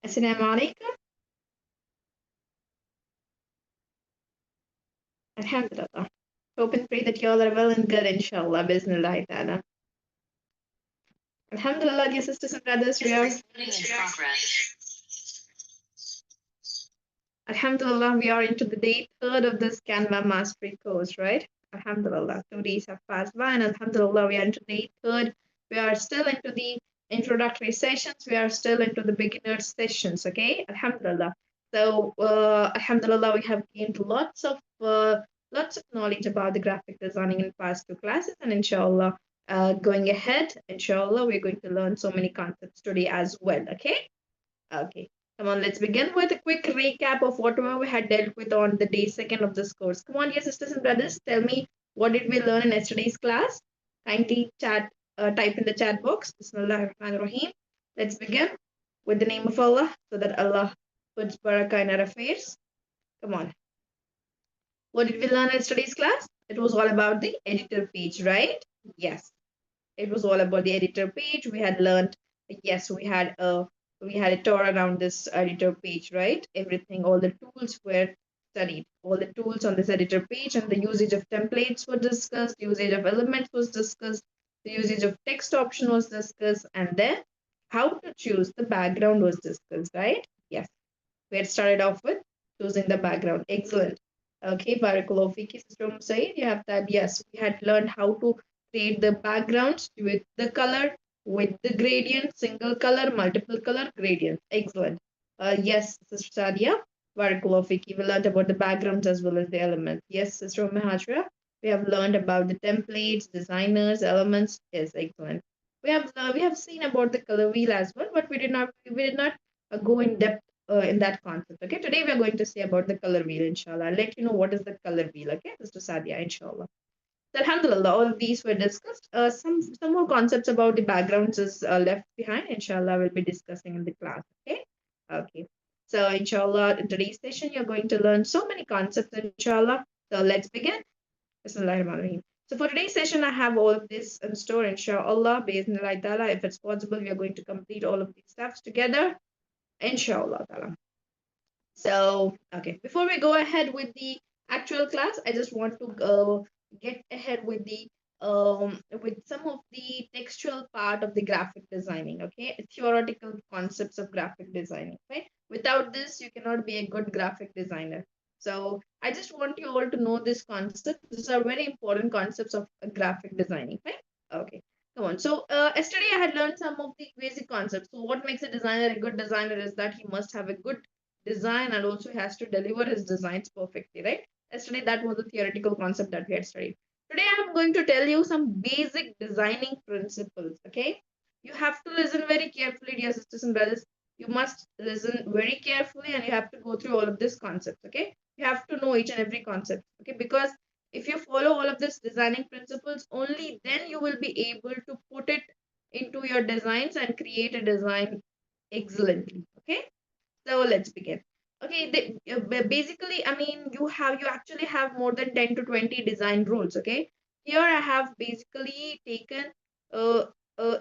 Assalamu alaikum. Alhamdulillah. Hope and pray that you all are well and good, inshallah. Bismillah ta'ala. Alhamdulillah, dear sisters and brothers, we are. Alhamdulillah, we are into the day third of this CANVA mastery course, right? Alhamdulillah, 2 days have passed by, and Alhamdulillah, we are into day third. We are still into the introductory sessions. We are still into the beginner sessions, okay? Alhamdulillah. So, Alhamdulillah, we have gained lots of knowledge about the graphic designing in past two classes, and inshallah, going ahead, inshallah, we're going to learn so many concepts today as well, okay? Okay. Come on, let's begin with a quick recap of whatever we had dealt with on the day second of this course. Come on, dear sisters and brothers, tell me what did we learn in yesterday's class? Kindly type in the chat box. Bismillahirrahmanirrahim. Let's begin with the name of Allah so that Allah puts barakah in our affairs. Come on. What did we learn in yesterday's class? It was all about the editor page, right? Yes. It was all about the editor page. We had learned, yes, we had a tour around this editor page, right? Everything, all the tools were studied. All the tools on this editor page and the usage of templates were discussed, usage of elements was discussed, the usage of text option was discussed, and then how to choose the background was discussed, right? Yes. We had started off with choosing the background. Excellent. Okay, Barakallahu Fiki, Sister Said, you have that. Yes, we had learned how to create the backgrounds with the color, with the gradient, single color, multiple color gradient. Excellent. Yes, Sister Sadia, Barakallahu Fiki, we learned about the backgrounds as well as the elements. Yes, Sister Mahajra, we have learned about the templates, designers, elements. Yes, excellent. We have seen about the color wheel as well, but we did not go in depth in that concept. Okay, today we are going to say about the color wheel, inshallah. I'll let you know what is the color wheel, okay, Sister Sadia, inshallah. So, alhamdulillah, all of these were discussed. Some more concepts about the backgrounds is left behind, inshallah, we'll be discussing in the class, okay? Okay. So, inshallah, in today's session, you're going to learn so many concepts, inshallah. So, let's begin. Bismillahirrahmanirrahim. So, for today's session, I have all of this in store, inshallah, bismillah ta'ala. If it's possible, we are going to complete all of these steps together, inshallah ta'ala. So, okay, before we go ahead with the actual class, I just want to get ahead with some of the textual part of the graphic designing, okay? Theoretical concepts of graphic designing, right? Without this, you cannot be a good graphic designer. So I just want you all to know this concept. These are very important concepts of graphic designing, right? Okay, come on. So yesterday I had learned some of the basic concepts. So what makes a designer a good designer is that he must have a good design and also has to deliver his designs perfectly, right? Yesterday, that was the theoretical concept that we had studied. Today, I'm going to tell you some basic designing principles, okay? You have to listen very carefully, dear sisters and brothers. You must listen very carefully and you have to go through all of these concepts, okay? You have to know each and every concept, okay? Because if you follow all of these designing principles, only then you will be able to put it into your designs and create a design excellently, okay? So let's begin. Okay, basically, I mean, you actually have more than 10 to 20 design rules. Okay, here I have basically taken uh,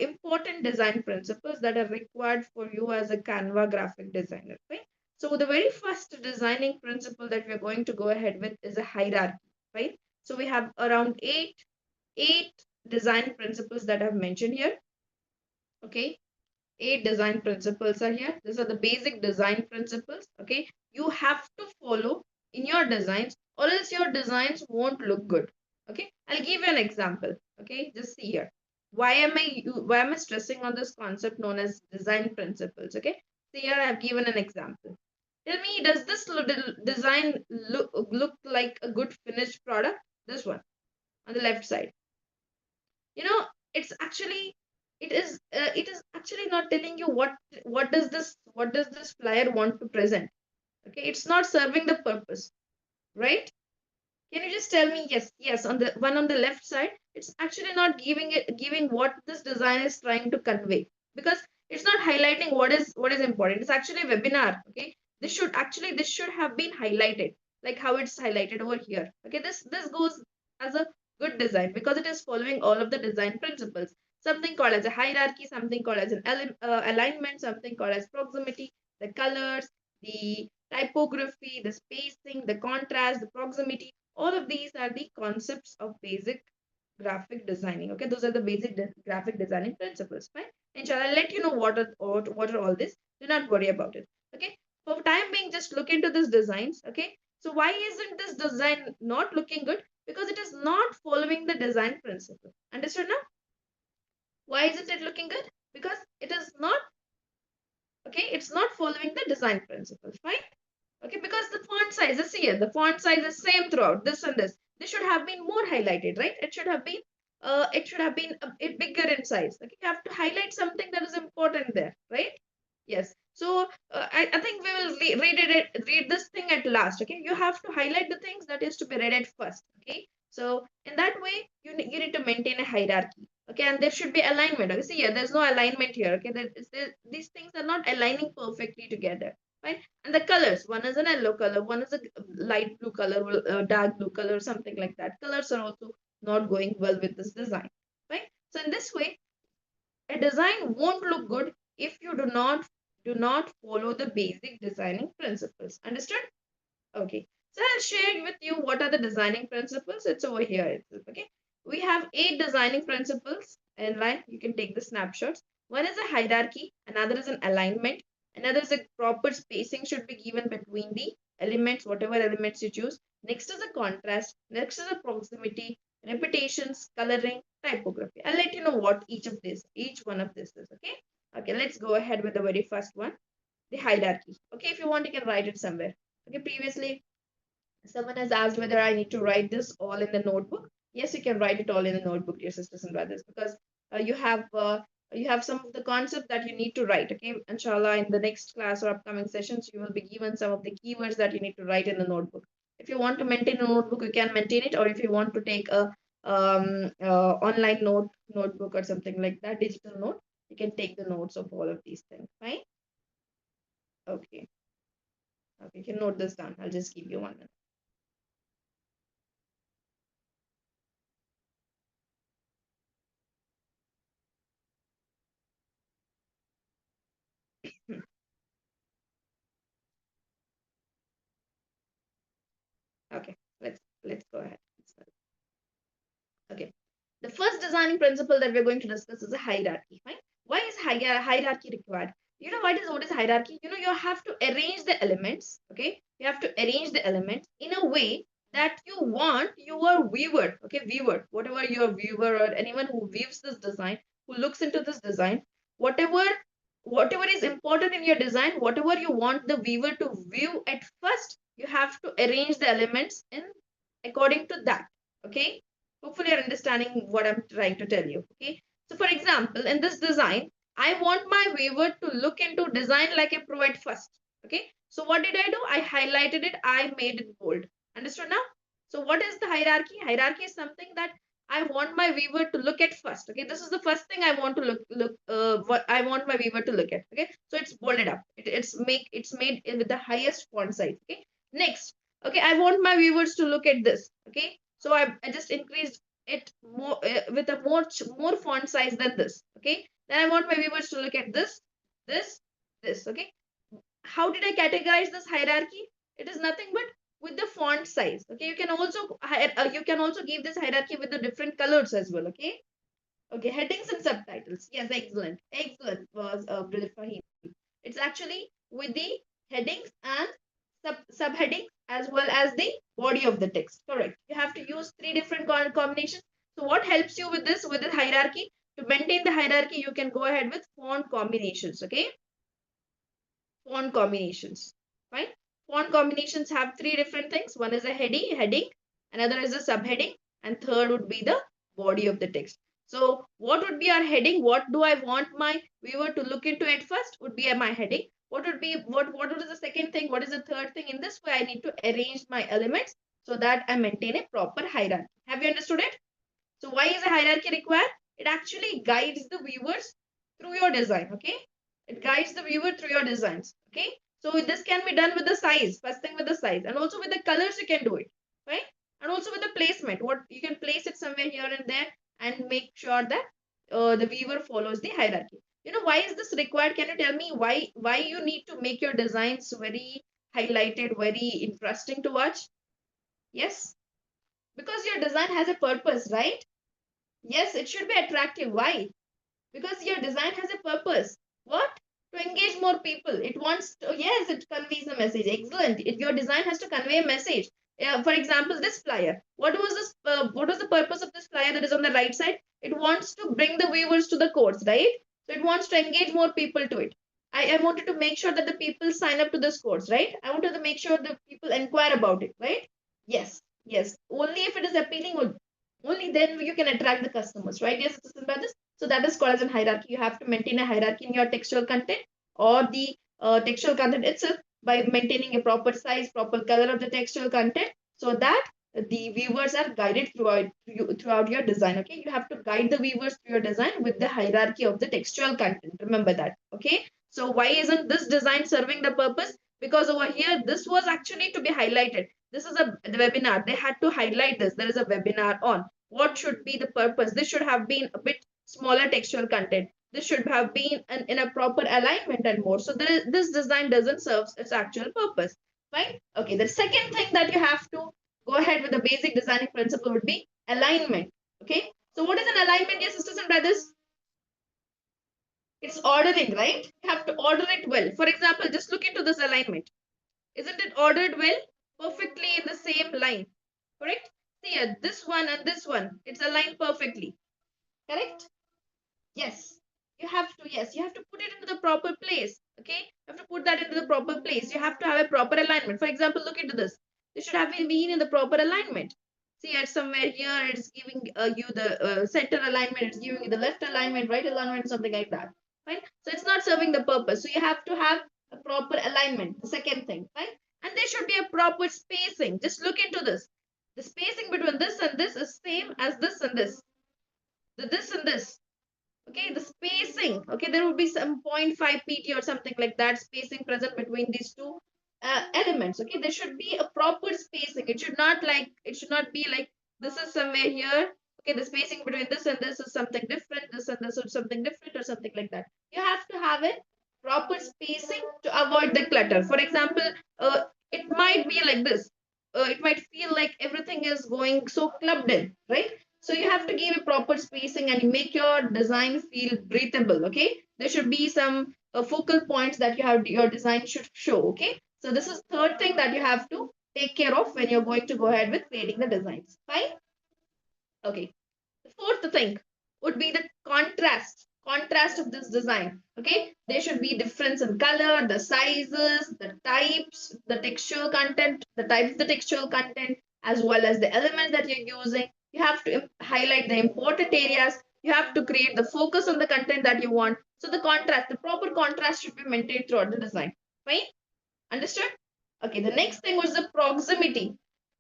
important design principles that are required for you as a Canva graphic designer. Right. So the very first designing principle that we're going to go ahead with is a hierarchy. Right. So we have around eight design principles that I've mentioned here. Okay, 8 design principles are here. These are the basic design principles. Okay, you have to follow in your designs or else your designs won't look good. Okay, I'll give you an example. Okay, just see here. Why am I stressing on this concept known as design principles? Okay, see here I have given an example. Tell me, does this design look like a good finished product? This one on the left side. You know, it's actually it is actually not telling you what does this flyer want to present. Okay, it's not serving the purpose, right? Can you just tell me? Yes, on the one on the left side, it's actually not giving what this design is trying to convey, because it's not highlighting what is important. It's actually a webinar. Okay, this should have been highlighted, like how it's highlighted over here. Okay, this goes as a good design because it is following all of the design principles. Something called as a hierarchy, something called as an alignment, something called as proximity. the colors, the typography, the spacing, the contrast, the proximity. All of these are the concepts of basic graphic designing. Okay, those are the basic graphic designing principles. Fine. Inshallah, I'll let you know what are all this. Do not worry about it. Okay. For time being, just look into these designs. Okay. So why isn't this design not looking good? Because it is not following the design principle. Understood now? Why isn't it looking good? Because it is not, okay, it's not following the design principles, fine? Okay, because the font size is here, the font size is same throughout, this and this. This should have been more highlighted, right? It should have been a bit bigger in size. Okay, you have to highlight something that is important there, right? Yes. So I think we will read this thing at last. Okay, you have to highlight the things that is to be read at first. Okay, so in that way you need to maintain a hierarchy. Okay, and there should be alignment. Okay, see here, there's no alignment here. Okay, these things are not aligning perfectly together. Right, and the colors. One is an yellow color, one is a light blue color, dark blue color, something like that. Colors are also not going well with this design. Right. So in this way, a design won't look good if you do not follow the basic designing principles. Understood? Okay. So I'll share with you what are the designing principles. It's over here itself. Okay. We have 8 designing principles in line. You can take the snapshots. One is a hierarchy, another is an alignment, another is a proper spacing should be given between the elements, whatever elements you choose. Next is a contrast, next is a proximity, repetitions, coloring, typography. I'll let you know what each one of this is. Okay. Okay, let's go ahead with the very first one, the hierarchy. Okay, if you want, you can write it somewhere. Okay, previously someone has asked whether I need to write this all in the notebook. Yes, you can write it all in the notebook, dear sisters and brothers, because you have some of the concept that you need to write. Okay, inshallah, in the next class or upcoming sessions, you will be given some of the keywords that you need to write in the notebook. If you want to maintain a notebook, you can maintain it, or if you want to take a online notebook or something like that, digital note, you can take the notes of all of these things. Fine. Okay. Okay, you can note this down. I'll just give you 1 minute. Okay, let's go ahead. Okay. The first designing principle that we're going to discuss is a hierarchy. Fine. Why is hierarchy required? You know what is hierarchy? You know, you have to arrange the elements. Okay, you have to arrange the elements in a way that you want your viewer. Okay, viewer, whatever your viewer or anyone who views this design, who looks into this design, whatever whatever is important in your design, whatever you want the viewer to view at first, you have to arrange the elements in according to that. Okay, hopefully you're understanding what I'm trying to tell you. Okay, so for example, in this design, I want my viewer to look into design like a pro at first. Okay, so what did I do? I highlighted it, I made it bold. Understood now? So what is the hierarchy? Hierarchy is something that I want my viewer to look at first. Okay, this is the first thing I want to look what I want my viewer to look at. Okay, so it's bolded up, it's made with the highest font size. Okay, next, okay, I want my viewers to look at this. Okay, so I just increased it more with a more font size than this. Okay, then I want my viewers to look at this this. Okay, how did I categorize this hierarchy? It is nothing but with the font size. Okay, you can also give this hierarchy with the different colors as well. Okay, okay, headings and subtitles. Yes, excellent, excellent was Brother Fahim. It's actually with the headings and subheadings as well as the body of the text. Correct. You have to use 3 different combinations. So what helps you with this, with the hierarchy? To maintain the hierarchy, you can go ahead with font combinations. Okay. Font combinations. Fine. Font combinations have 3 different things. One is a heading, another is a subheading, and third would be the body of the text. So what would be our heading? What do I want my viewer to look into at first? Would be my heading. What would be what is the second thing? What is the third thing? In this way, I need to arrange my elements so that I maintain a proper hierarchy. Have you understood it? So why is a hierarchy required? It actually guides the viewers through your design. Okay, it guides the viewer through your designs. Okay, so this can be done with the size. First thing with the size, and also with the colors you can do it, right? And also with the placement. What you can place it somewhere here and there, and make sure that the viewer follows the hierarchy. Why is this required? Can you tell me why you need to make your designs very highlighted, very interesting to watch? Yes, because your design has a purpose, right? Yes, it should be attractive. Why? Because your design has a purpose. What? To engage more people. It wants to, yes, it conveys a message. Excellent. Your design has to convey a message. For example, this flyer. What was the purpose of this flyer that is on the right side? It wants to bring the viewers to the course, right? So it wants to engage more people to it. I wanted to make sure that the people sign up to this course, right? I wanted to make sure the people inquire about it, right? Yes, yes. Only if it is appealing, only then you can attract the customers, right? Yes, it's about this. So that is called as a hierarchy. You have to maintain a hierarchy in your textual content or the textual content itself by maintaining a proper size, proper color of the textual content, so that the viewers are guided throughout your design. Okay, you have to guide the viewers through your design with the hierarchy of the textual content. Remember that. Okay. So why isn't this design serving the purpose? Because over here, this was actually to be highlighted. This is the webinar. They had to highlight this. There is a webinar on what should be the purpose. This should have been a bit smaller textual content. This should have been in a proper alignment and more. So this design doesn't serve its actual purpose. Fine. Okay. The second thing that you have to go ahead with the basic designing principle would be alignment. Okay. So what is an alignment, dear sisters and brothers? It's ordering, right? You have to order it well. For example, just look into this alignment. Isn't it ordered well? Perfectly in the same line. Correct? See here, this one and this one, it's aligned perfectly. Correct? Yes. Yes, you have to put it into the proper place. Okay? You have to put that into the proper place. You have to have a proper alignment. For example, look into this. This should have been in the proper alignment. See, at somewhere here, it's giving you the center alignment, it's giving you the left alignment, right alignment, something like that. Fine? So it's not serving the purpose. So you have to have a proper alignment. The second thing, fine? And there should be a proper spacing. Just look into this. The spacing between this and this is same as this and this. This and this. Okay, the spacing. Okay, there will be some 0.5 pt or something like that spacing present between these two elements. Okay, there should be a proper spacing. It should not be like this is somewhere here. Okay, the spacing between this and this is something different. This and this is something different or something like that. You have to have a proper spacing to avoid the clutter. For example, it might be like this. It might feel like everything is going so clubbed in, right? So you have to give a proper spacing and make your design feel breathable. Okay, there should be some focal points that your design should show. Okay, so this is third thing that you have to take care of when you're going to go ahead with creating the designs. Fine. Okay. The fourth thing would be the contrast of this design. Okay, there should be difference in color, the sizes, the types, the textual content, the types of the textual content, as well as the elements that you're using. You have to highlight the important areas. You have to create the focus on the content that you want. So the proper contrast should be maintained throughout the design. Fine. Understood? Okay, the next thing was the proximity.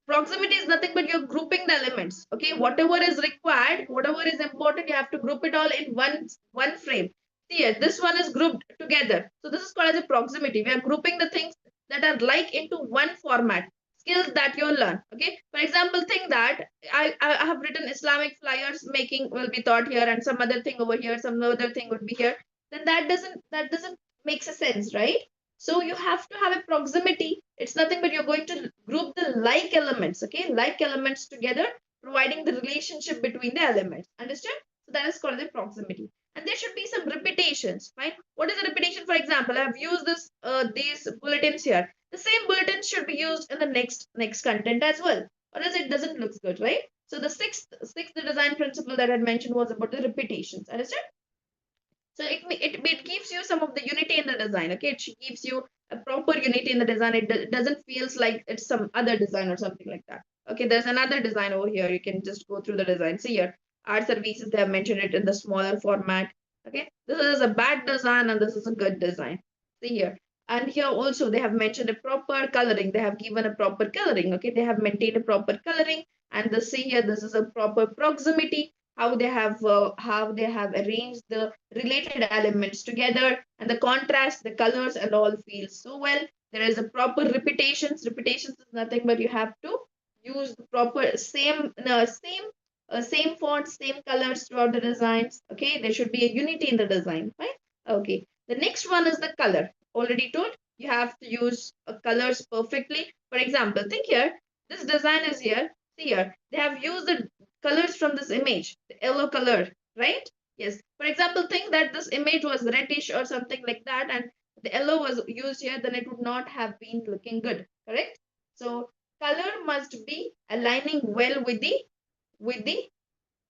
Proximity is nothing but you're grouping the elements. Okay, whatever is required, whatever is important, you have to group it all in one frame. See here, this one is grouped together. So this is called as a proximity. We are grouping the things that are like into one format. Skills that you'll learn. Okay. For example, think that I have written Islamic flyers making will be taught here and some other thing over here, some other thing would be here. Then that doesn't make sense, right? So you have to have a proximity. It's nothing but you're going to group the like elements, okay? Like elements together, providing the relationship between the elements. Understand? So that is called the proximity. And there should be some repetitions, right? What is a repetition? For example, I have used these bulletins here. The same bulletins should be used in the next content as well, or else it doesn't look good, right? So the sixth design principle that I mentioned was about the repetitions. Understand? So it gives you some of the unity in the design. Okay, it gives you a proper unity in the design. It doesn't feels like it's some other design or something like that. Okay, there's another design over here. You can just go through the design. See here, art services, they have mentioned it in the smaller format. Okay, this is a bad design and this is a good design. See here. And here also they have mentioned a proper coloring. They have given a proper coloring. Okay, they have maintained a proper coloring. And the see here, this is a proper proximity, how they have arranged the related elements together, and the contrast, the colors and all feel so well. There is a proper repetitions is nothing but you have to use the proper same font, same colors throughout the designs. Okay, there should be a unity in the design, right? Okay. The next one is the color. Already told you have to use colors perfectly. For example, think here. This design is here. See here. They have used the colors from this image, the yellow color, right? Yes. For example, think that this image was reddish or something like that, and the yellow was used here, then it would not have been looking good. Correct? So color must be aligning well with the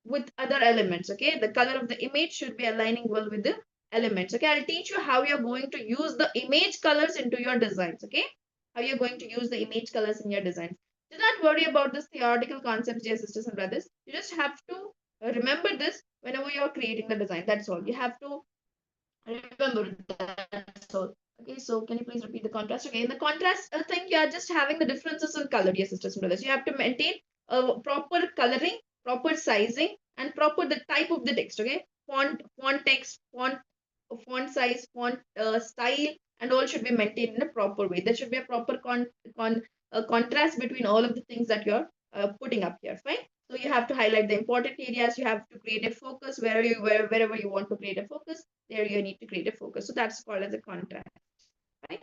with other elements. Okay, the color of the image should be aligning well with the elements. Okay, I'll teach you how you're going to use the image colors into your designs. Okay, how you're going to use the image colors in your designs. Do not worry about this theoretical concepts, dear sisters and brothers. You just have to remember this whenever you're creating the design. That's all you have to remember. That's all. Okay, so can you please repeat the contrast? Okay, in the contrast thing, you are just having the differences in color, dear sisters and brothers. You have to maintain a proper coloring, proper sizing, and proper the type of the text. Okay, font text, font size, font style, and all should be maintained in a proper way. There should be a proper contrast between all of the things that you're putting up here. Fine. So you have to highlight the important areas. You have to create a focus wherever you want to create a focus. There you need to create a focus. So that's called as a contrast. Right.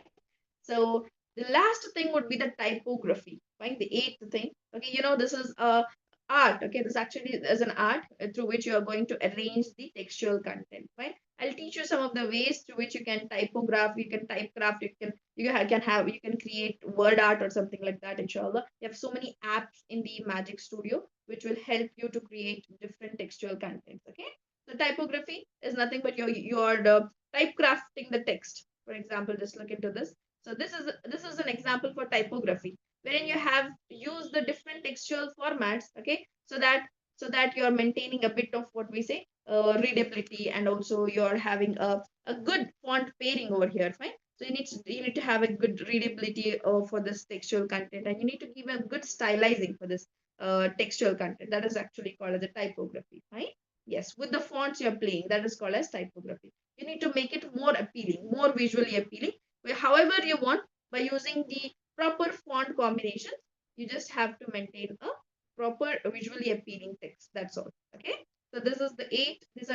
So the last thing would be the typography, right? The eighth thing. Okay, this is art. Okay, this actually is an art through which you are going to arrange the textual content, right? I'll teach you some of the ways through which you can typograph, you can typecraft, you can create word art or something like that, inshallah. You have so many apps in the Magic Studio which will help you to create different textual contents. Okay. So typography is nothing but you're typecrafting the text. For example, just look into this. So this is an example for typography, wherein you have used the different textual formats, okay, so that you're maintaining a bit of what we say readability, and also you're having a good font pairing over here, fine. So you need to have a good readability for this textual content, and you need to give a good stylizing for this textual content. That is actually called as a typography, right? Yes, with the fonts you're playing, that is called as typography. You need to make it more appealing, more visually appealing, however you want, by using the proper font combinations. You just have to maintain a proper visually appealing text. That's all. Okay. So these are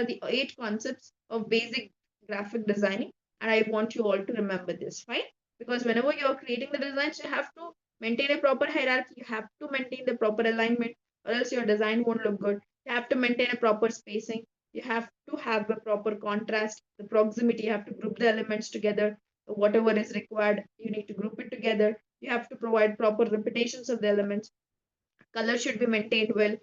the eight concepts of basic graphic designing, and I want you all to remember this, fine? Because whenever you're creating the designs, you have to maintain a proper hierarchy, you have to maintain the proper alignment, or else your design won't look good. You have to maintain a proper spacing, you have to have the proper contrast, the proximity, you have to group the elements together. Whatever is required, you need to group it together. You have to provide proper repetitions of the elements. Color should be maintained well.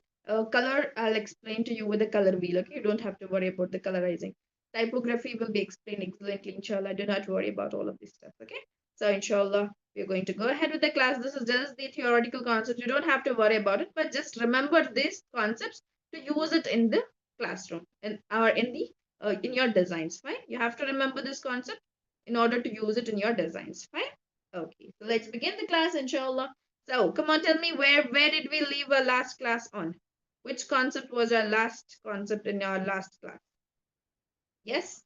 Color, I'll explain to you with the color wheel. Okay, you don't have to worry about the colorizing. Typography will be explained excellently, inshallah. Do not worry about all of this stuff. Okay, so inshallah, we're going to go ahead with the class. This is just the theoretical concepts. You don't have to worry about it, but just remember these concepts to use it in the classroom and or in your designs. Fine, you have to remember this concept in order to use it in your designs. Fine. Okay, so let's begin the class, inshallah. So come on, tell me where did we leave our last class on? Which concept was our last concept in our last class? Yes?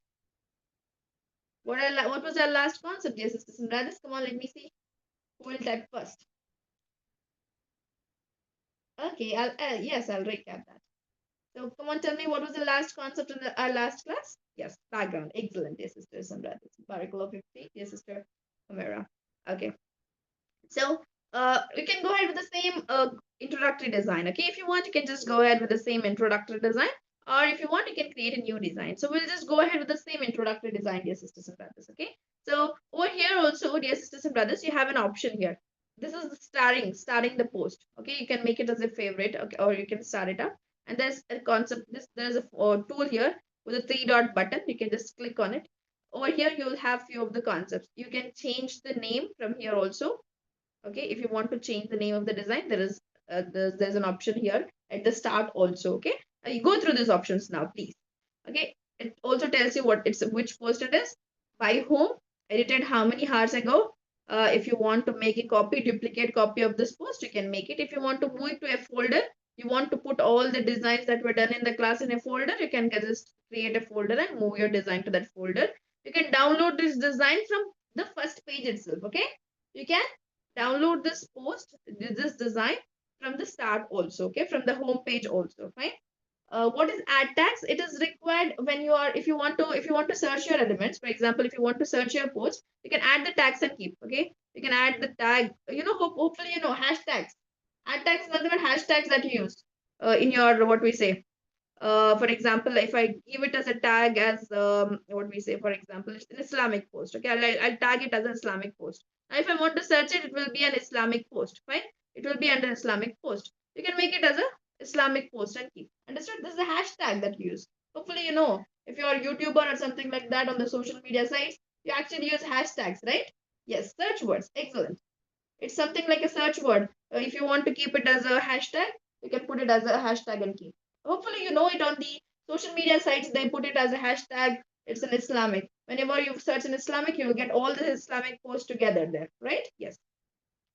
What was our last concept? Yes, sisters and brothers. Come on, let me see. Who will type first? Okay, I'll recap that. So come on, tell me what was the last concept in our last class? Yes, background. Excellent, dear sisters and brothers. Barakallah 50, dear sister Amira. Okay. So we can go ahead with the same introductory design. Okay, if you want, you can just go ahead with the same introductory design, or if you want, you can create a new design. So we'll just go ahead with the same introductory design, dear sisters and brothers. Okay, so over here also, dear sisters and brothers, you have an option here. This is the starting the post. Okay, you can make it as a favorite, okay, or you can start it up. And there's a concept. There's a tool here with a three dot button. You can just click on it. Over here, you will have few of the concepts. You can change the name from here also. Okay, if you want to change the name of the design, there's an option here at the start also. Okay, you go through these options now, please. Okay, it also tells you which post it is, by whom, edited how many hours ago. If you want to make a duplicate copy of this post, you can make it. If you want to move it to a folder, you want to put all the designs that were done in the class in a folder, you can just create a folder and move your design to that folder. You can download this design from the first page itself. Okay, you can download this design from the start also. Okay, from the home page also. Fine. What is add tags? It is required when you are, if you want to search your elements. For example, if you want to search your post, you can add the tags and keep. Okay, you can add the tag. Hopefully hashtags. Add tags is nothing but hashtags that you use in your, what we say. For example, if I give it as a tag as what we say, for example, it's an Islamic post. Okay, I'll tag it as an Islamic post. Now, if I want to search it, it will be an Islamic post. Fine, it will be under Islamic post. You can make it as a Islamic post and keep. Understood? This is a hashtag that you use. Hopefully, if you're a YouTuber or something like that on the social media sites, you actually use hashtags, right? Yes, search words. Excellent. It's something like a search word. If you want to keep it as a hashtag, you can put it as a hashtag and keep. Hopefully, you know it on the social media sites, they put it as a hashtag. It's an Islamic. Whenever you search in Islamic, you will get all the Islamic posts together there, right? Yes.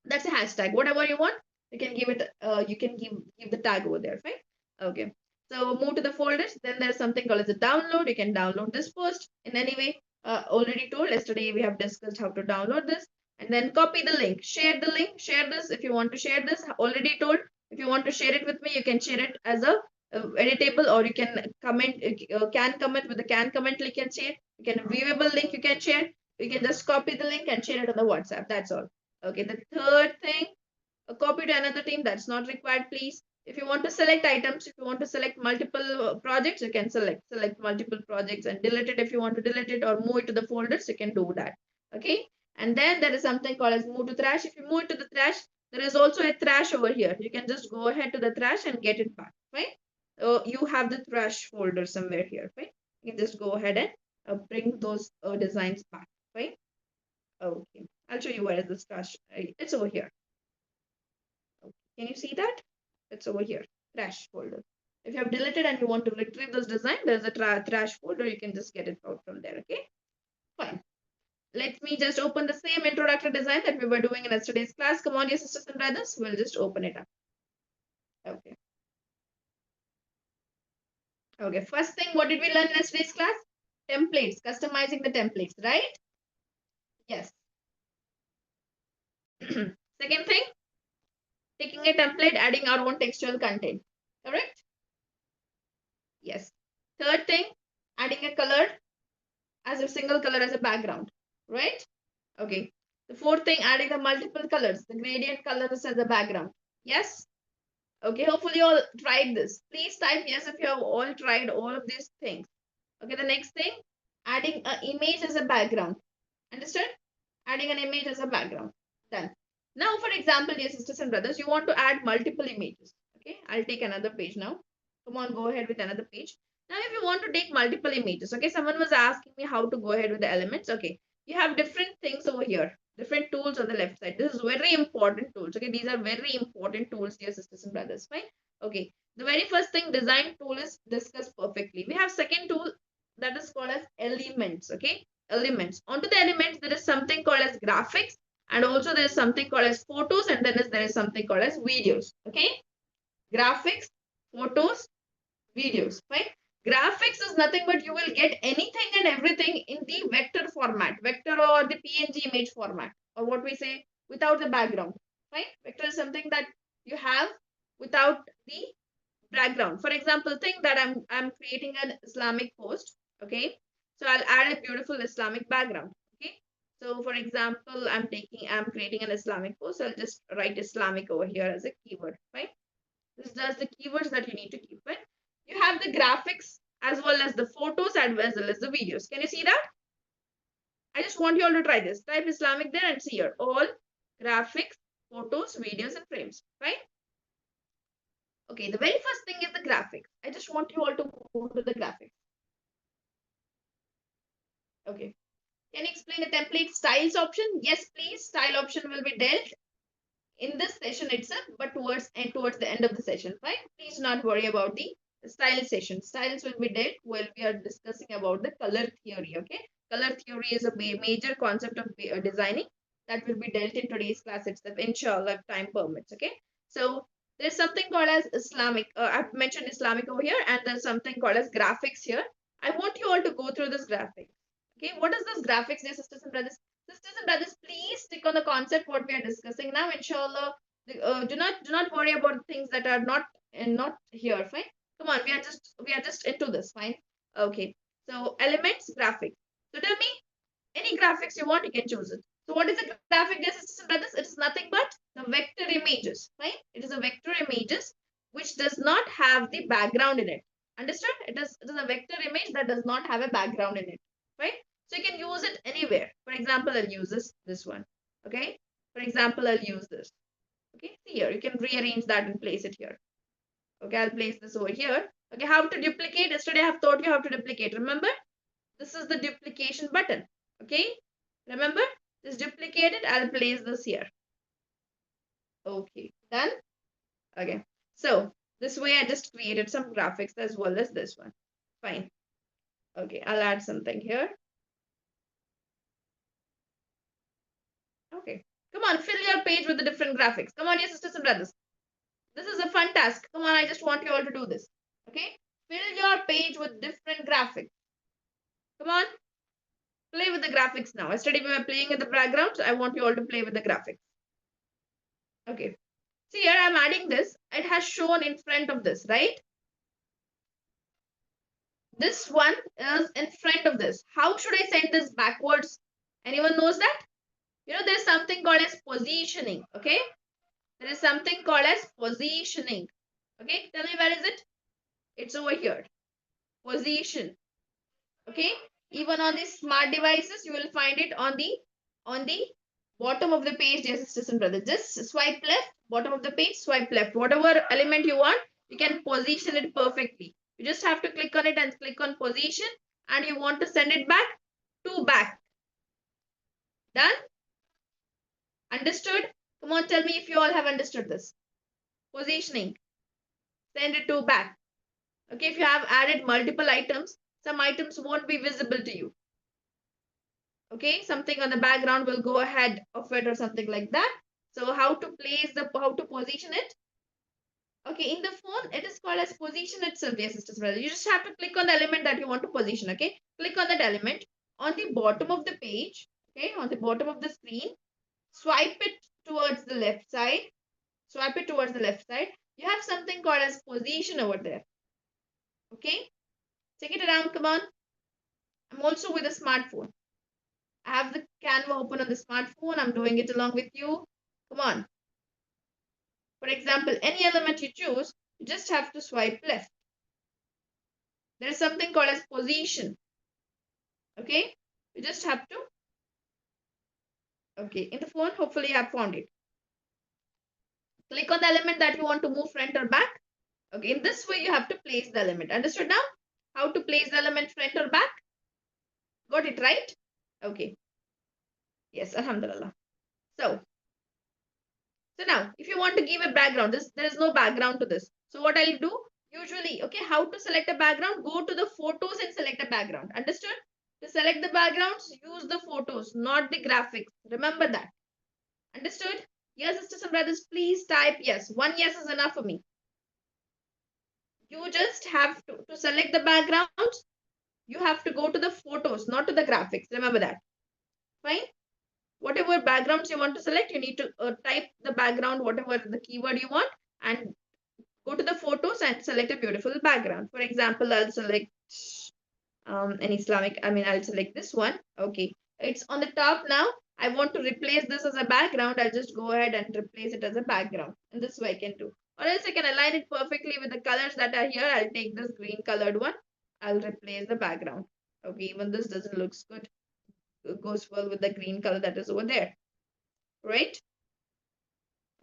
That's a hashtag. Whatever you want, you can give it, you can give the tag over there, fine? Okay. So move to the folders. Then there's something called as a download. You can download this post in any way. Already told yesterday we have discussed how to download this. And then copy the link, share the link, share this if you want to share this. Already told, if you want to share it with me, you can share it as a editable, or you can comment, can comment with the can comment link and share. You can viewable link, you can share. You can just copy the link and share it on the WhatsApp. That's all. Okay, the third thing, a copy to another team, that's not required, please. If you want to select items, if you want to select multiple projects, you can select multiple projects and delete it if you want to delete it, or move it to the folders, you can do that. Okay, and then there is something called as move to trash. If you move it to the trash, there is also a trash over here. You can just go ahead to the trash and get it back, right? You have the trash folder somewhere here, right? You can just go ahead and bring those designs back, right? Okay, I'll show you where is this trash. It's over here. Okay. Can you see that? It's over here, trash folder. If you have deleted and you want to retrieve this design, there's a trash folder. You can just get it out from there. Okay, fine. Let me just open the same introductory design that we were doing in yesterday's class. Come on, dear sisters and brothers, we'll just open it up. Okay. Okay, first thing, what did we learn in yesterday's class? Templates, customizing the templates, right? Yes. Second thing, taking a template, adding our own textual content, correct? Yes. Third thing, adding a color as a single color as a background, right? Okay. The fourth thing, adding the multiple colors, the gradient colors as a background. Yes? Okay, hopefully you all tried this. Please type yes if you have all tried all of these things. Okay, the next thing, adding an image as a background. Understood? Adding an image as a background. Done. Now, for example, dear sisters and brothers, you want to add multiple images. Okay, I'll take another page now. Come on, go ahead with another page. Now, if you want to take multiple images, okay, someone was asking me how to go ahead with the elements. Okay, you have different things over here, different tools on the left side. This is very important tools. Okay, these are very important tools, dear sisters and brothers. Fine. Okay, the very first thing, design tool is discussed perfectly. We have second tool that is called as elements. Okay, elements. Onto the elements, there is something called as graphics, and also there is something called as photos, and then there is something called as videos. Okay, graphics, photos, videos, right? Graphics is nothing but you will get anything and everything in the vector format, vector or the PNG image format, or what we say, without the background, right? Vector is something that you have without the background. For example, think that I'm creating an Islamic post. Okay, so I'll add a beautiful Islamic background. Okay, so for example, I'm creating an Islamic post. So I'll just write Islamic over here as a keyword, right? This is just the keywords that you need to keep, right? You have the graphics as well as the photos as well as the videos. Can you see that? I just want you all to try this. Type Islamic there and see here. All graphics, photos, videos, and frames, right? Okay, the very first thing is the graphics. I just want you all to move to the graphics. Okay. Can you explain the template styles option? Yes, please. Style option will be dealt in this session itself, but towards the end of the session, right? Please not worry about the style session. Styles will be dealt while we are discussing about the color theory. Okay, color theory is a major concept of designing that will be dealt in today's class itself, inshallah, if time permits. Okay, so there's something called as Islamic. I've mentioned Islamic over here, and there's something called as graphics here. I want you all to go through this graphic. Okay, what is this graphics, dear sisters and brothers? Sisters and brothers, please stick on the concept what we are discussing now. Inshallah, do not worry about things that are not here. Fine. Come on, we are just into this. Fine. Okay. So elements, graphics. So tell me any graphics you want, you can choose it. So what is a graphic, dear sisters and brothers? It is nothing but the vector images, right? It is a vector images which does not have the background in it. Understood? It is a vector image that does not have a background in it, right? So you can use it anywhere. For example, I'll use this one. Okay. For example, I'll use this. Okay. See here, you can rearrange that and place it here. Okay, I'll place this over here. Okay, how to duplicate? Yesterday I have taught you how to duplicate. Remember? This is the duplication button. Okay, remember? Just duplicate it. I'll place this here. Okay, done. Okay, so this way I just created some graphics as well as this one. Fine. Okay, I'll add something here. Okay, come on, fill your page with the different graphics. Come on, your sisters and brothers. This is a fun task. Come on, I just want you all to do this. Okay, fill your page with different graphics. Come on, play with the graphics now. Yesterday we were playing with the backgrounds. I want you all to play with the graphics. Okay. See here, I'm adding this. It has shown in front of this, right? This one is in front of this. How should I send this backwards? Anyone knows that? You know, there's something called as positioning. Okay. There is something called as positioning. Okay. Tell me, where is it? It's over here. Position. Okay. Even on these smart devices, you will find it on the bottom of the page, dear sisters and brothers. Just swipe left, bottom of the page, swipe left. Whatever element you want, you can position it perfectly. You just have to click on it and click on position, and you want to send it back to back. Done? Understood? Come on, tell me if you all have understood this. Positioning. Send it to back. Okay, if you have added multiple items, some items won't be visible to you. Okay, something on the background will go ahead of it or something like that. So how to position it? Okay, in the phone, it is called as position itself, dear sisters and brothers. You just have to click on the element that you want to position, okay? Click on that element on the bottom of the page, okay? On the bottom of the screen, swipe it towards the left side. Swipe it towards the left side. You have something called as position over there, okay? Check it around, come on. I'm also with a smartphone. I have the Canva open on the smartphone. I'm doing it along with you. Come on. For example, any element you choose, you just have to swipe left. There is something called as position. Okay, you just have to. Okay, in the phone, hopefully you have found it. Click on the element that you want to move front or back. Okay, in this way you have to place the element. Understood now? How to place the element front or back? Got it right? Okay. Yes, alhamdulillah. So now, if you want to give a background, there is no background to this. So what I'll do, usually, okay, how to select a background? Go to the photos and select a background. Understood? To select the backgrounds, use the photos, not the graphics. Remember that. Understood? Yes, sisters and brothers, please type yes. One yes is enough for me. You just have to select the backgrounds. You have to go to the photos, not to the graphics. Remember that. Fine? Whatever backgrounds you want to select, you need to type the background, whatever the keyword you want, and go to the photos and select a beautiful background. For example, I'll select an Islamic, I'll select this one. Okay, it's on the top now. I want to replace this as a background. I'll just go ahead and replace it as a background. And this way I can do. Or else I can align it perfectly with the colors that are here. I'll take this green colored one. I'll replace the background. Okay, even this doesn't look good. It goes well with the green color that is over there. Right?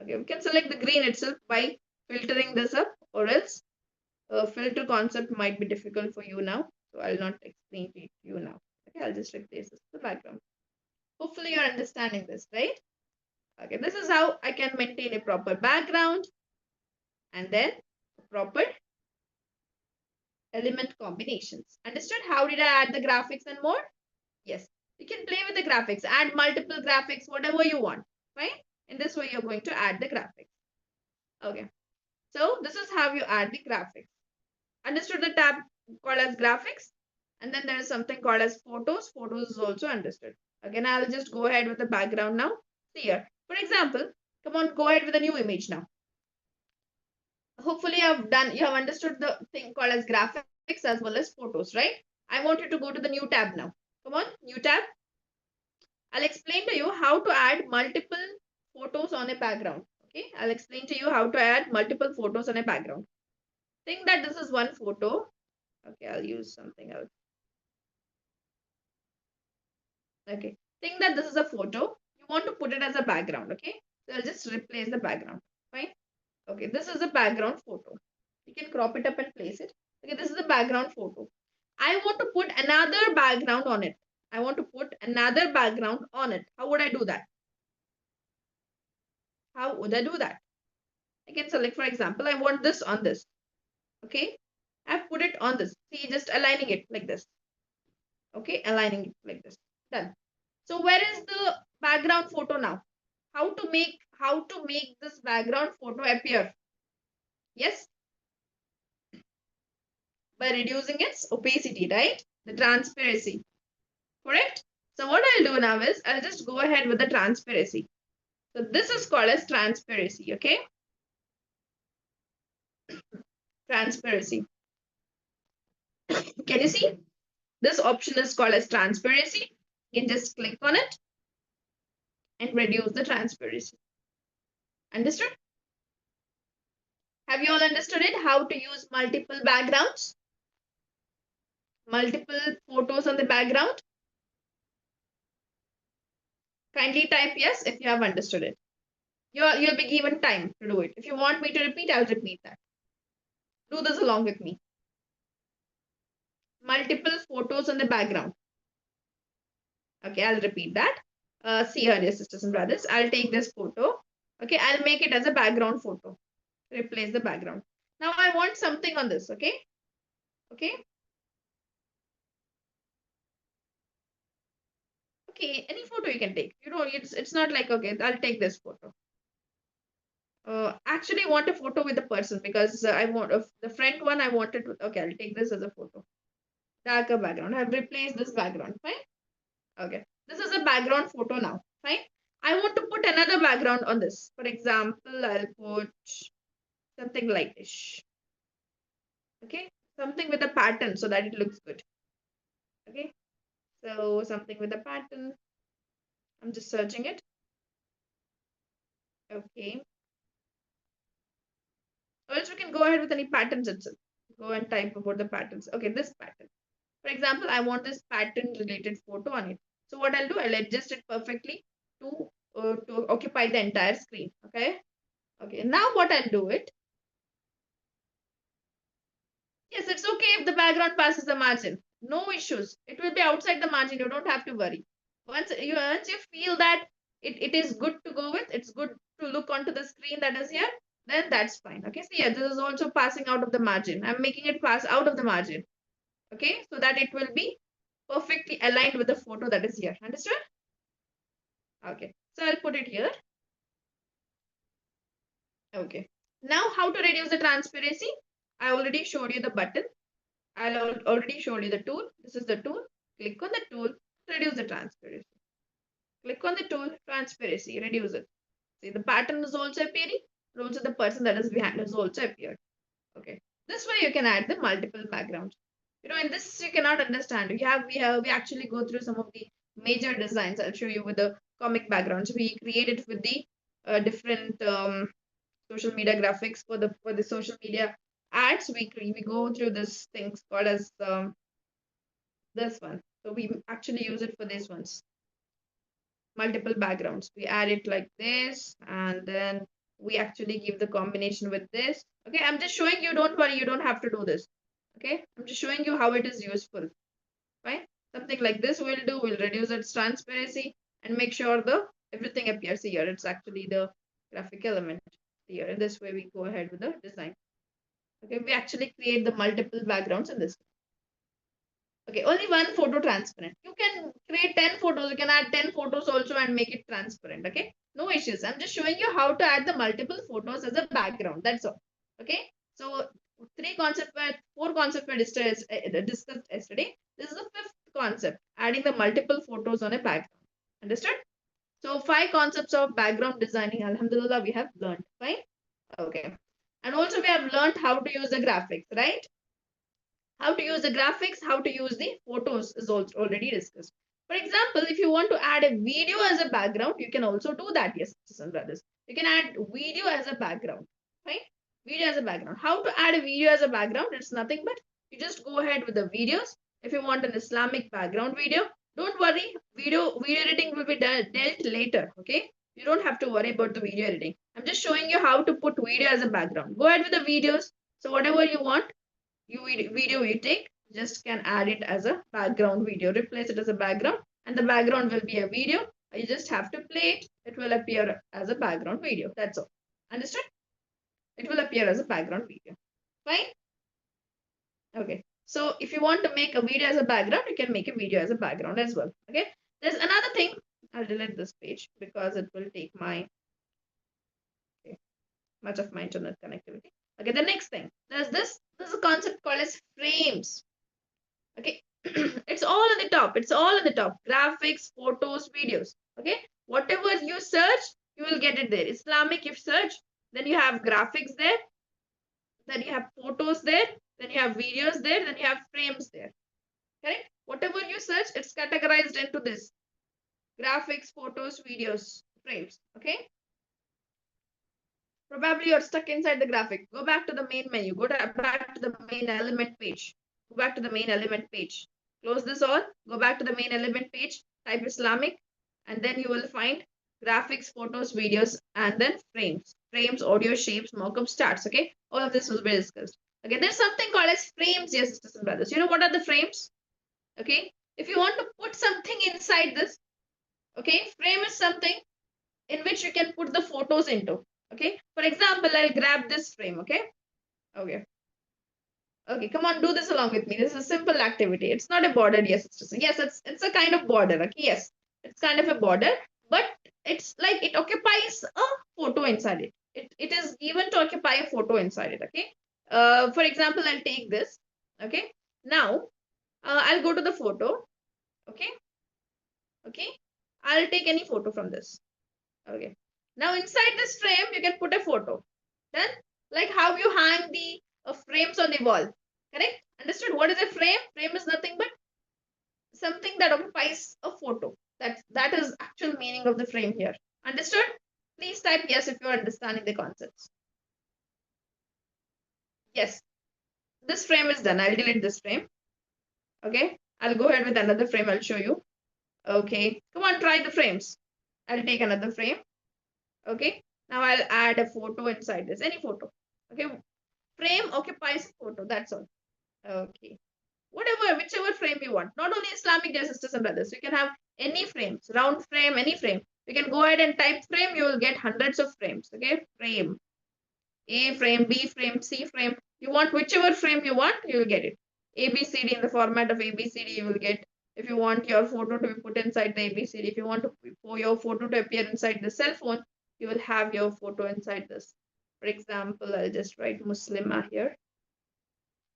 Okay, we can select the green itself by filtering this up, or else filter concept might be difficult for you now. So I'll not explain it to you now. Okay, I'll just replace this with the background. Hopefully you're understanding this, right? Okay, this is how I can maintain a proper background and then proper element combinations. Understood? How did I add the graphics and more? Yes, you can play with the graphics, add multiple graphics, whatever you want, right? In this way, you're going to add the graphics. Okay, so this is how you add the graphics. Understood the tab called as graphics? And then there is something called as photos. Photos is also understood. Again, I'll just go ahead with the background now. See here. For example, come on, go ahead with a new image now. Hopefully you have understood the thing called as graphics as well as photos, right? I want you to go to the new tab now. Come on, new tab. I'll explain to you how to add multiple photos on a background. Okay, I'll explain to you how to add multiple photos on a background. Think that this is one photo. Okay, I'll use something else. Okay, think that this is a photo. You want to put it as a background. Okay, so I'll just replace the background. Fine. Okay, this is a background photo. You can crop it up and place it. Okay, this is the background photo. I want to put another background on it. I want to put another background on it. How would I do that? How would I do that? I can select, for example, I want this on this. Okay, I've put it on this. See, just aligning it like this. Okay, aligning it like this. Done. So where is the background photo now? How to make this background photo appear? Yes, by reducing its opacity, right? The transparency. Correct? So what I'll do now is I'll just go ahead with the transparency. So this is called as transparency, okay? Transparency. Can you see? This option is called as transparency. You can just click on it and reduce the transparency. Understood? Have you all understood it? How to use multiple backgrounds? Multiple photos on the background? Kindly type yes if you have understood it. You'll be given time to do it. If you want me to repeat, I'll repeat that. Do this along with me. Multiple photos on the background. Okay, I'll repeat that. See here, dear sisters and brothers. I'll take this photo. Okay, I'll make it as a background photo. Replace the background. Now I want something on this. Okay, okay, okay. Any photo you can take. You know, it's not like okay. I'll take this photo. Actually, I want a photo with the person because I want the front one. I wanted to. Okay, I'll take this as a photo. Darker background. I've replaced this background. Fine. Okay. This is a background photo now. Fine. I want to put another background on this. For example, I'll put something like this. Okay. Something with a pattern so that it looks good. Okay. So something with a pattern. I'm just searching it. Okay. Also, we can go ahead with any patterns itself. Go and type about the patterns. Okay, this pattern. For example, I want this pattern related photo on it. So what I'll do, I'll adjust it perfectly to occupy the entire screen. Okay. Okay. Now what I'll do it. Yes, it's okay if the background passes the margin. No issues. It will be outside the margin. You don't have to worry. Once you feel that it is good to go with, it's good to look onto the screen that is here, then that's fine. Okay. So yeah, this is also passing out of the margin. I'm making it pass out of the margin. Okay, so that it will be perfectly aligned with the photo that is here. Understood? Okay. So I'll put it here. Okay. Now how to reduce the transparency? I already showed you the button. Already showed you the tool. This is the tool. Click on the tool, reduce the transparency. Click on the tool, transparency, reduce it. See, the pattern is also appearing. Also, the person that is behind is also appeared. Okay. This way you can add the multiple backgrounds. You know, in this you cannot understand. We actually go through some of the major designs. I'll show you with the comic backgrounds. We created with the different social media graphics for the social media ads. We go through this things called as this one. So we actually use it for these ones. Multiple backgrounds. We add it like this, and then we actually give the combination with this. Okay, I'm just showing you. Don't worry, you don't have to do this. Okay, I'm just showing you how it is useful. Right? Something like this will do. We'll reduce its transparency and make sure the everything appears here. It's actually the graphic element here. And this way we go ahead with the design. Okay, we actually create the multiple backgrounds in this. Okay, only one photo transparent. You can create 10 photos. You can add 10 photos also and make it transparent. Okay, no issues. I'm just showing you how to add the multiple photos as a background. That's all. Okay, so four concepts were discussed yesterday. This is the fifth concept, adding the multiple photos on a background. Understood? So five concepts of background designing, alhamdulillah, we have learned. Fine. Okay. And also we have learned how to use the graphics, right? How to use the graphics, how to use the photos is also already discussed. For example, if you want to add a video as a background, you can also do that, yes, sisters and brothers. You can add video as a background, right? Video as a background. How to add a video as a background? It's nothing but you just go ahead with the videos. If you want an Islamic background video, don't worry, video editing will be dealt later, okay? You don't have to worry about the video editing. I'm just showing you how to put video as a background. Go ahead with the videos. So whatever you want, video you take, just can add it as a background video, replace it as a background, and the background will be a video. You just have to play it, it will appear as a background video. That's all. Understood? It will appear as a background video. Fine. Okay, so if you want to make a video as a background, you can make a video as a background as well. Okay, there's another thing. I'll delete this page because it will take my much of my internet connectivity. Okay, the next thing, there's a concept called as frames. Okay, it's all on the top, it's all on the top. Graphics, photos, videos. Okay, whatever you search, you will get it there. Islamic, if search, then you have graphics there, then you have photos there, then you have videos there, then you have frames there. Correct? Whatever you search, it's categorized into this: graphics, photos, videos, frames. Okay, probably you're stuck inside the graphic. Go back to the main menu, back to the main element page. Go back to the main element page. Close this all, go back to the main element page, type Islamic, and then you will find graphics, photos, videos, and then frames. Frames, audio, shapes, mockups, charts. Okay, all of this will be discussed. Okay, there's something called as frames, yes, sisters and brothers. You know what are the frames? Okay, if you want to put something inside this, okay, frame is something in which you can put the photos into. Okay, for example, I'll grab this frame. Okay, okay, come on, do this along with me. This is a simple activity. It's not a border, yes, it's a kind of border. Okay, yes, it's kind of a border, but it's like it occupies a photo inside it. It is given to occupy a photo inside it. Okay, for example, I'll take this. Okay, now I'll go to the photo. Okay, okay, I'll take any photo from this. Okay, now inside this frame you can put a photo. Then, like how you hang the frames on the wall. Correct? Understood? What is a frame? Frame is nothing but something that occupies a photo. That is actual meaning of the frame here. Understood? Please type yes if you are understanding the concepts. Yes. This frame is done. I'll delete this frame. Okay. I'll go ahead with another frame. I'll show you. Okay. Come on, try the frames. I'll take another frame. Okay. Now I'll add a photo inside this. Any photo. Okay. Frame occupies a photo. That's all. Okay. Whatever, whichever frame you want. Not only Islamic, dear sisters and brothers. You can have any frames, round frame, any frame. You can go ahead and type frame. You will get hundreds of frames. Okay. Frame. A frame, B frame, C frame. You want whichever frame you want, you will get it. ABCD in the format of ABCD, you will get. If you want your photo to be put inside the ABCD, if you want for your photo to appear inside the cell phone, you will have your photo inside this. For example, I'll just write Muslima here.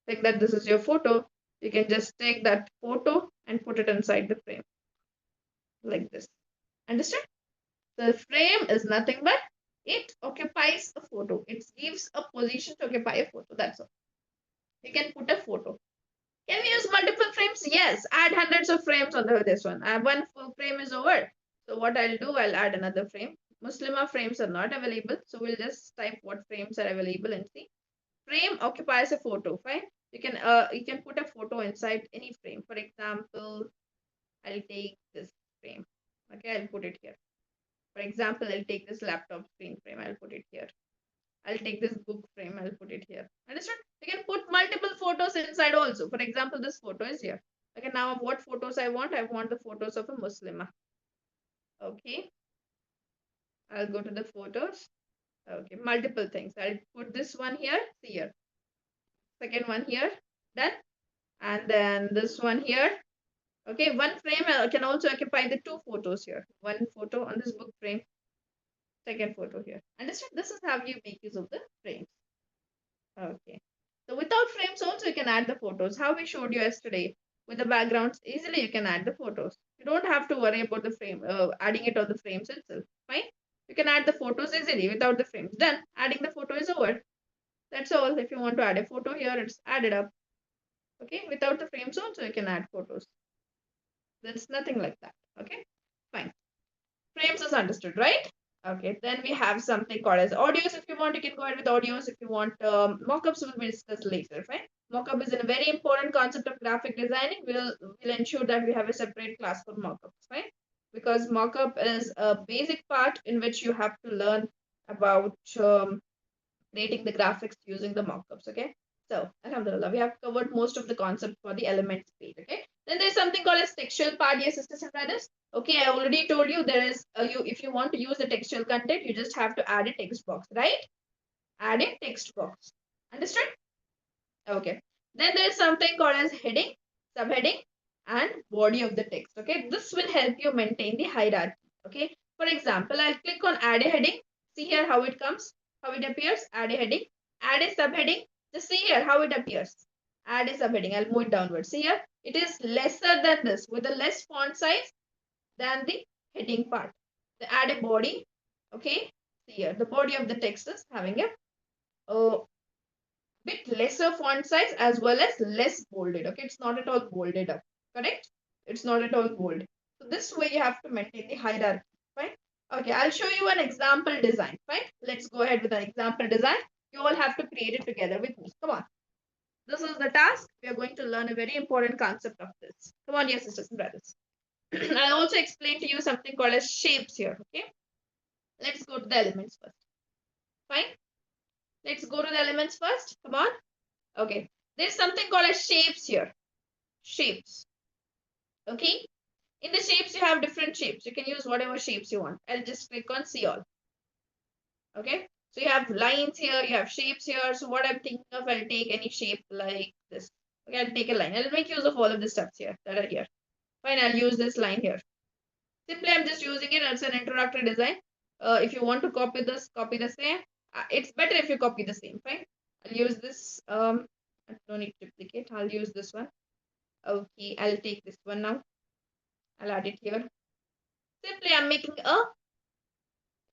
Think that this is your photo. You can just take that photo and put it inside the frame. Like this. Understand? The frame is nothing but it occupies a photo. It gives a position to occupy a photo. That's all. You can put a photo. Can we use multiple frames? Yes. Add hundreds of frames on this one. One frame is over. So what I'll do, I'll add another frame. Muslima frames are not available. So we'll just type what frames are available and see. Frame occupies a photo. Fine. You can put a photo inside any frame. For example, I'll take this frame. Okay, I'll put it here. For example, I'll take this laptop screen frame. I'll put it here. I'll take this book frame. I'll put it here. Understood? You can put multiple photos inside also. For example, this photo is here. Okay, now what photos I want? I want the photos of a Muslima. Okay. I'll go to the photos. Okay, multiple things. I'll put this one here. See here. Second one here. Done. And then this one here. Okay, one frame can also occupy the two photos here. One photo on this book frame. Second photo here. Understood? This is how you make use of the frames. Okay. So without frames also you can add the photos. How we showed you yesterday. With the backgrounds, easily you can add the photos. You don't have to worry about the frame, adding it on the frames itself. Fine? You can add the photos easily without the frames. Done. Adding the photo is over. That's all. If you want to add a photo here, it's added up. Okay, without the frame zone, so you can add photos. There's nothing like that. Okay, fine. Frames is understood, right? Okay, then we have something called as audios. If you want, you can go ahead with audios. If you want, mockups will be discussed later, fine? Mockup is a very important concept of graphic designing. We'll ensure that we have a separate class for mockups, fine? Because mockup is a basic part in which you have to learn about creating the graphics using the mockups. Okay, so alhamdulillah, we have covered most of the concept for the elements page. Okay, then there's something called as textual part. Yes, sisters and brothers. Okay, I already told you there is you if you want to use the textual content, you just have to add a text box, right? Add a text box. Understood? Okay. Then there's something called as heading, subheading, and body of the text. Okay, this will help you maintain the hierarchy. Okay, for example, I'll click on add a heading. See here how it comes, how it appears. Add a heading, add a subheading. Just see here how it appears. Add a subheading. I'll move it downwards. See here, it is lesser than this with a less font size than the heading part. The add a body. Okay, see here the body of the text is having a bit lesser font size as well as less bolded. Okay, it's not at all bolded up. Correct? It's not at all bold. So this way you have to maintain the hierarchy. Fine. Okay, I'll show you an example design. Fine. Let's go ahead with an example design. You all have to create it together with me. Come on. This is the task. We are going to learn a very important concept of this. Come on, dear sisters and brothers. I'll also explain to you something called as shapes here. Okay. Let's go to the elements first. Fine. Let's go to the elements first. Come on. Okay. There's something called as shapes here. Shapes. Okay. In the shapes, you have different shapes. You can use whatever shapes you want. I'll just click on see all. Okay. So you have lines here, you have shapes here. So what I'm thinking of, I'll take any shape like this. Okay, I'll take a line. I'll make use of all of the steps here that are here. Fine, I'll use this line here. Simply, I'm just using it as an introductory design. If you want to copy this, copy the same. It's better if you copy the same. Fine. I'll use this. I don't need to duplicate. I'll use this one. Okay, I'll take this one now. I'll add it here. Simply, I'm making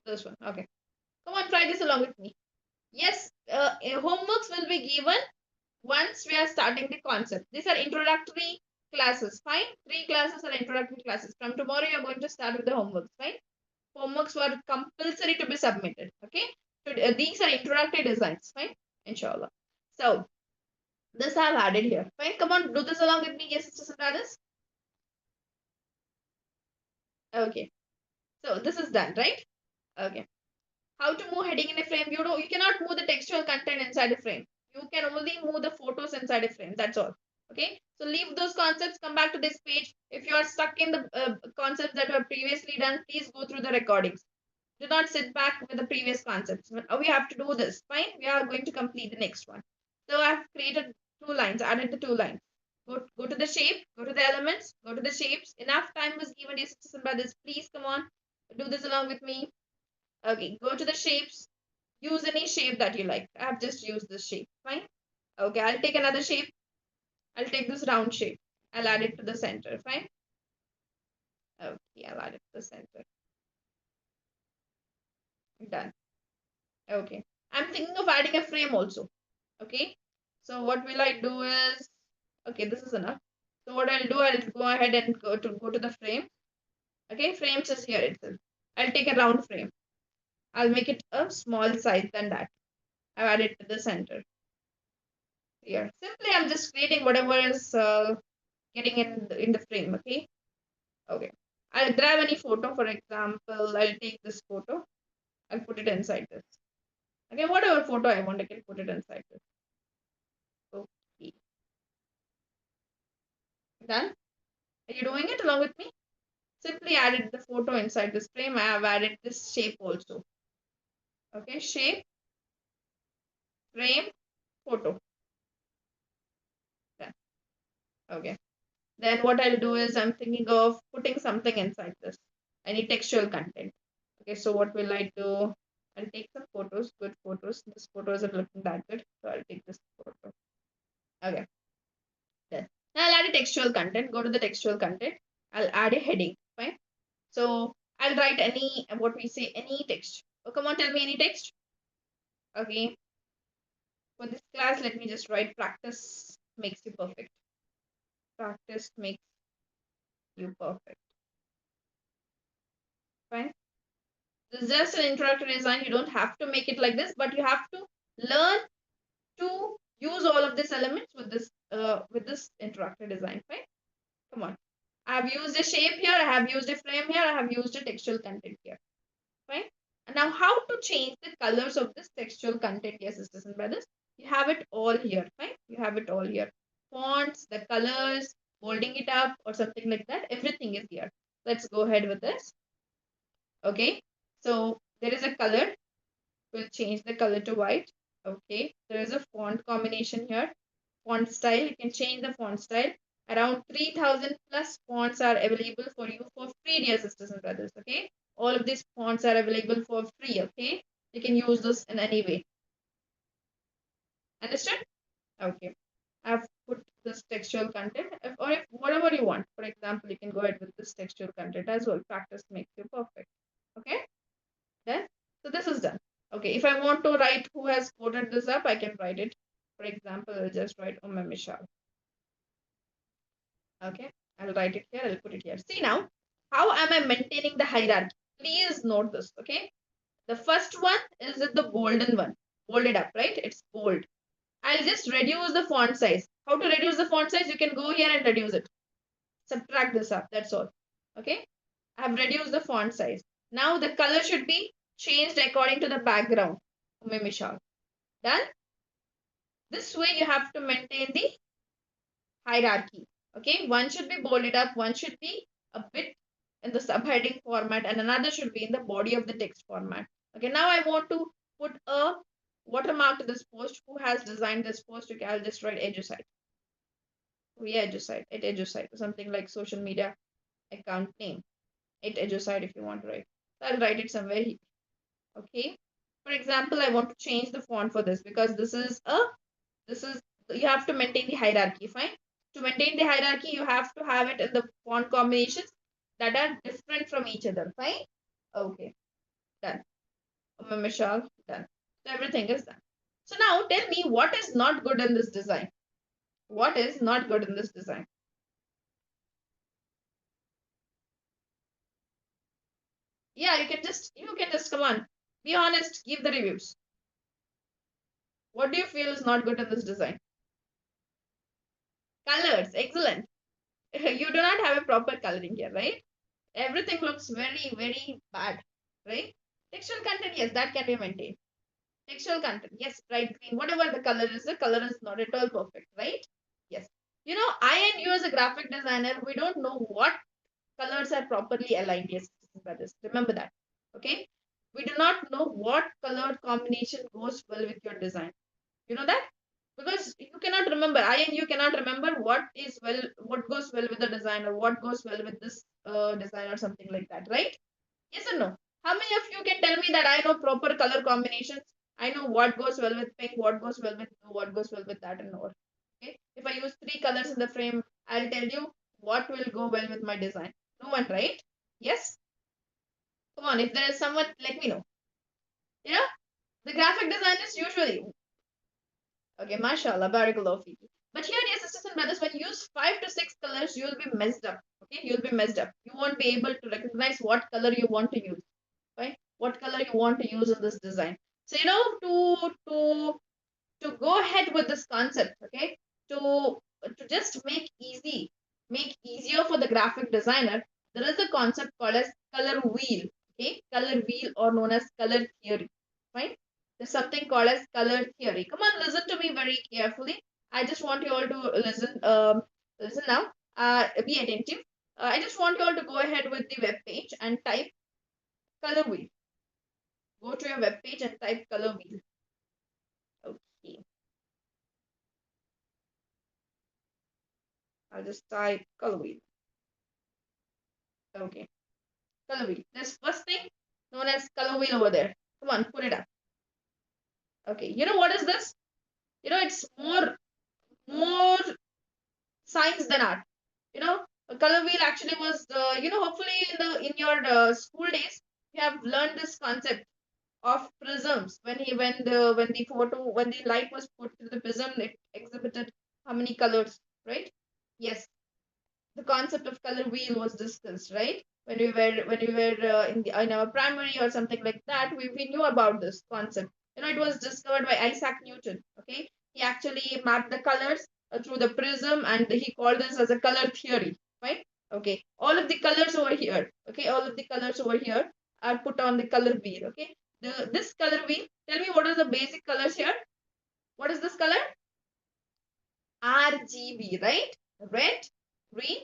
this one. Okay. Come on, try this along with me. Yes, homeworks will be given once we are starting the concept. These are introductory classes. Fine. 3 classes are introductory classes. From tomorrow, you're going to start with the homeworks. Fine. Homeworks were compulsory to be submitted. Okay. So, these are introductory designs. Fine. Inshallah. So, this I've added here. Fine. Come on, do this along with me. Yes, sisters and brothers. Okay. So, this is done, right? Okay. How to move heading in a frame? You cannot move the textual content inside a frame. You can only move the photos inside a frame. That's all. Okay. So leave those concepts. Come back to this page. If you are stuck in the concepts that were previously done, please go through the recordings. Do not sit back with the previous concepts. We have to do this. Fine. We are going to complete the next one. So I've created 2 lines. Added the 2 lines. Go to the shape. Go to the elements. Go to the shapes. Enough time was given, dear sisters and brothers. Please come on. Do this along with me. Okay, go to the shapes. Use any shape that you like. I have just used this shape. Fine. Okay, I'll take another shape. I'll take this round shape. I'll add it to the center. Fine. Okay, I'll add it to the center. Done. Okay. I'm thinking of adding a frame also. Okay. So what will I do is, okay, this is enough. So what I'll do, I'll go ahead and go to the frame. Okay, frames is here itself. I'll take a round frame. I'll make it a small size than that. I've added to the center. Here. Simply, I'm just creating whatever is getting in the frame. Okay. Okay. I'll grab any photo. For example, I'll take this photo. I'll put it inside this. Okay. Whatever photo I want, I can put it inside this. Okay. Done. Are you doing it along with me? Simply added the photo inside this frame. I have added this shape also. Okay. Shape, frame, photo. Done. Okay. Then what I'll do is I'm thinking of putting something inside this. Any textual content. Okay, so what will I do? I'll take some photos, good photos. This photo isn't looking that good, so I'll take this photo. Okay, then. Now I'll add a textual content. Go to the textual content. I'll add a heading. Fine. So I'll write any, what we say, any text. Oh, come on, tell me any text. Okay. For this class, let me just write practice makes you perfect. Practice makes you perfect. Fine. This is just an introductory design. You don't have to make it like this, but you have to learn to use all of these elements with this introductory design. Fine. Come on. I have used a shape here. I have used a frame here. I have used a textual content here. Fine. And now how to change the colors of this textual content, yes, sisters and brothers? You have it all here. Fine. You have it all here. Fonts, the colors, holding it up or something like that. Everything is here. Let's go ahead with this. Okay. So there is a color. We'll change the color to white. Okay. There is a font combination here. Font style. You can change the font style. Around 3000 plus fonts are available for you for free, dear sisters and brothers. Okay. All of these fonts are available for free. Okay. You can use this in any way. Understood? Okay. I've put this textual content or if whatever you want. For example, you can go ahead with this textual content as well. Practice makes you perfect. Okay. Then, so this is done. Okay. If I want to write who has coded this up, I can write it. For example, I'll just write Mishal. Okay. I'll write it here. I'll put it here. See now, how am I maintaining the hierarchy? Please note this. Okay. The first one is the golden one. Bolded up, right? It's bold. I'll just reduce the font size. How to reduce the font size? You can go here and reduce it. Subtract this up. That's all. Okay. I have reduced the font size. Now the color should be changed according to the background. Mishal. Done. This way you have to maintain the hierarchy. Okay. One should be bolded up. One should be a bit in the subheading format and another should be in the body of the text format. Okay. Now I want to put a watermark to this post. Who has designed this post? Okay. I'll just write EDU-SITE. EDU-SITE, at EDU-SITE, something like social media account name. At EDU-SITE if you want to write. So I'll write it somewhere here. Okay. For example, I want to change the font for this because you have to maintain the hierarchy. Fine. To maintain the hierarchy, you have to have it in the font combinations that are different from each other. Fine. Okay. Done. Michelle, done. So everything is done. So now tell me what is not good in this design. What is not good in this design? Yeah, you can just come on. Be honest, give the reviews. What do you feel is not good in this design? Colors, excellent. You do not have a proper coloring here, right? Everything looks very, very bad, right? Textual content, yes, that can be maintained. Textual content, yes, bright green, whatever the color is not at all perfect, right? Yes. You know, I and you as a graphic designer, we don't know what colors are properly aligned. Yes, brothers, remember that. Okay. We do not know what color combination goes well with your design. You know that? Because you cannot remember, I and you cannot remember what goes well with the design or what goes well with this design or something like that, right? Yes or no? How many of you can tell me that I know proper color combinations? I know what goes well with pink, what goes well with blue, what goes well with that and more. Okay. If I use three colors in the frame, I'll tell you what will go well with my design. No one, right? Yes? Come on, if there is someone, let me know. Yeah? The graphic designers usually. Okay, mashallah, barakallah fiki. But here, dear sisters and brothers, when you use 5 to 6 colors, you'll be messed up. Okay, you'll be messed up. You won't be able to recognize what color you want to use. Right? What color you want to use in this design. So to go ahead with this concept, okay, to just make easier for the graphic designer, there is a concept called as color wheel. Okay, color wheel or known as color theory. Right? There's something called as color theory. Come on, listen to me very carefully. I just want you all to listen. Listen now. Be attentive. I just want you all to go ahead with the web page and type color wheel. Go to your web page and type color wheel. Okay. I'll just type color wheel. Okay. Color wheel. This first thing known as color wheel over there. Come on, put it up. Okay. You know what is this? You know, it's more science than art. You know, a color wheel actually was hopefully in your school days you have learned this concept. of prisms. When the light was put to the prism, it exhibited how many colors, right? Yes, the concept of color wheel was discussed, right? When we were in our primary or something like that, we knew about this concept. It was discovered by Isaac Newton. Okay, he actually mapped the colors through the prism, and he called this as a color theory, right? Okay, all of the colors over here, okay, all of the colors over here are put on the color wheel. Okay, this color wheel. Tell me, what are the basic colors here? What is this color? RGB, right? Red, green,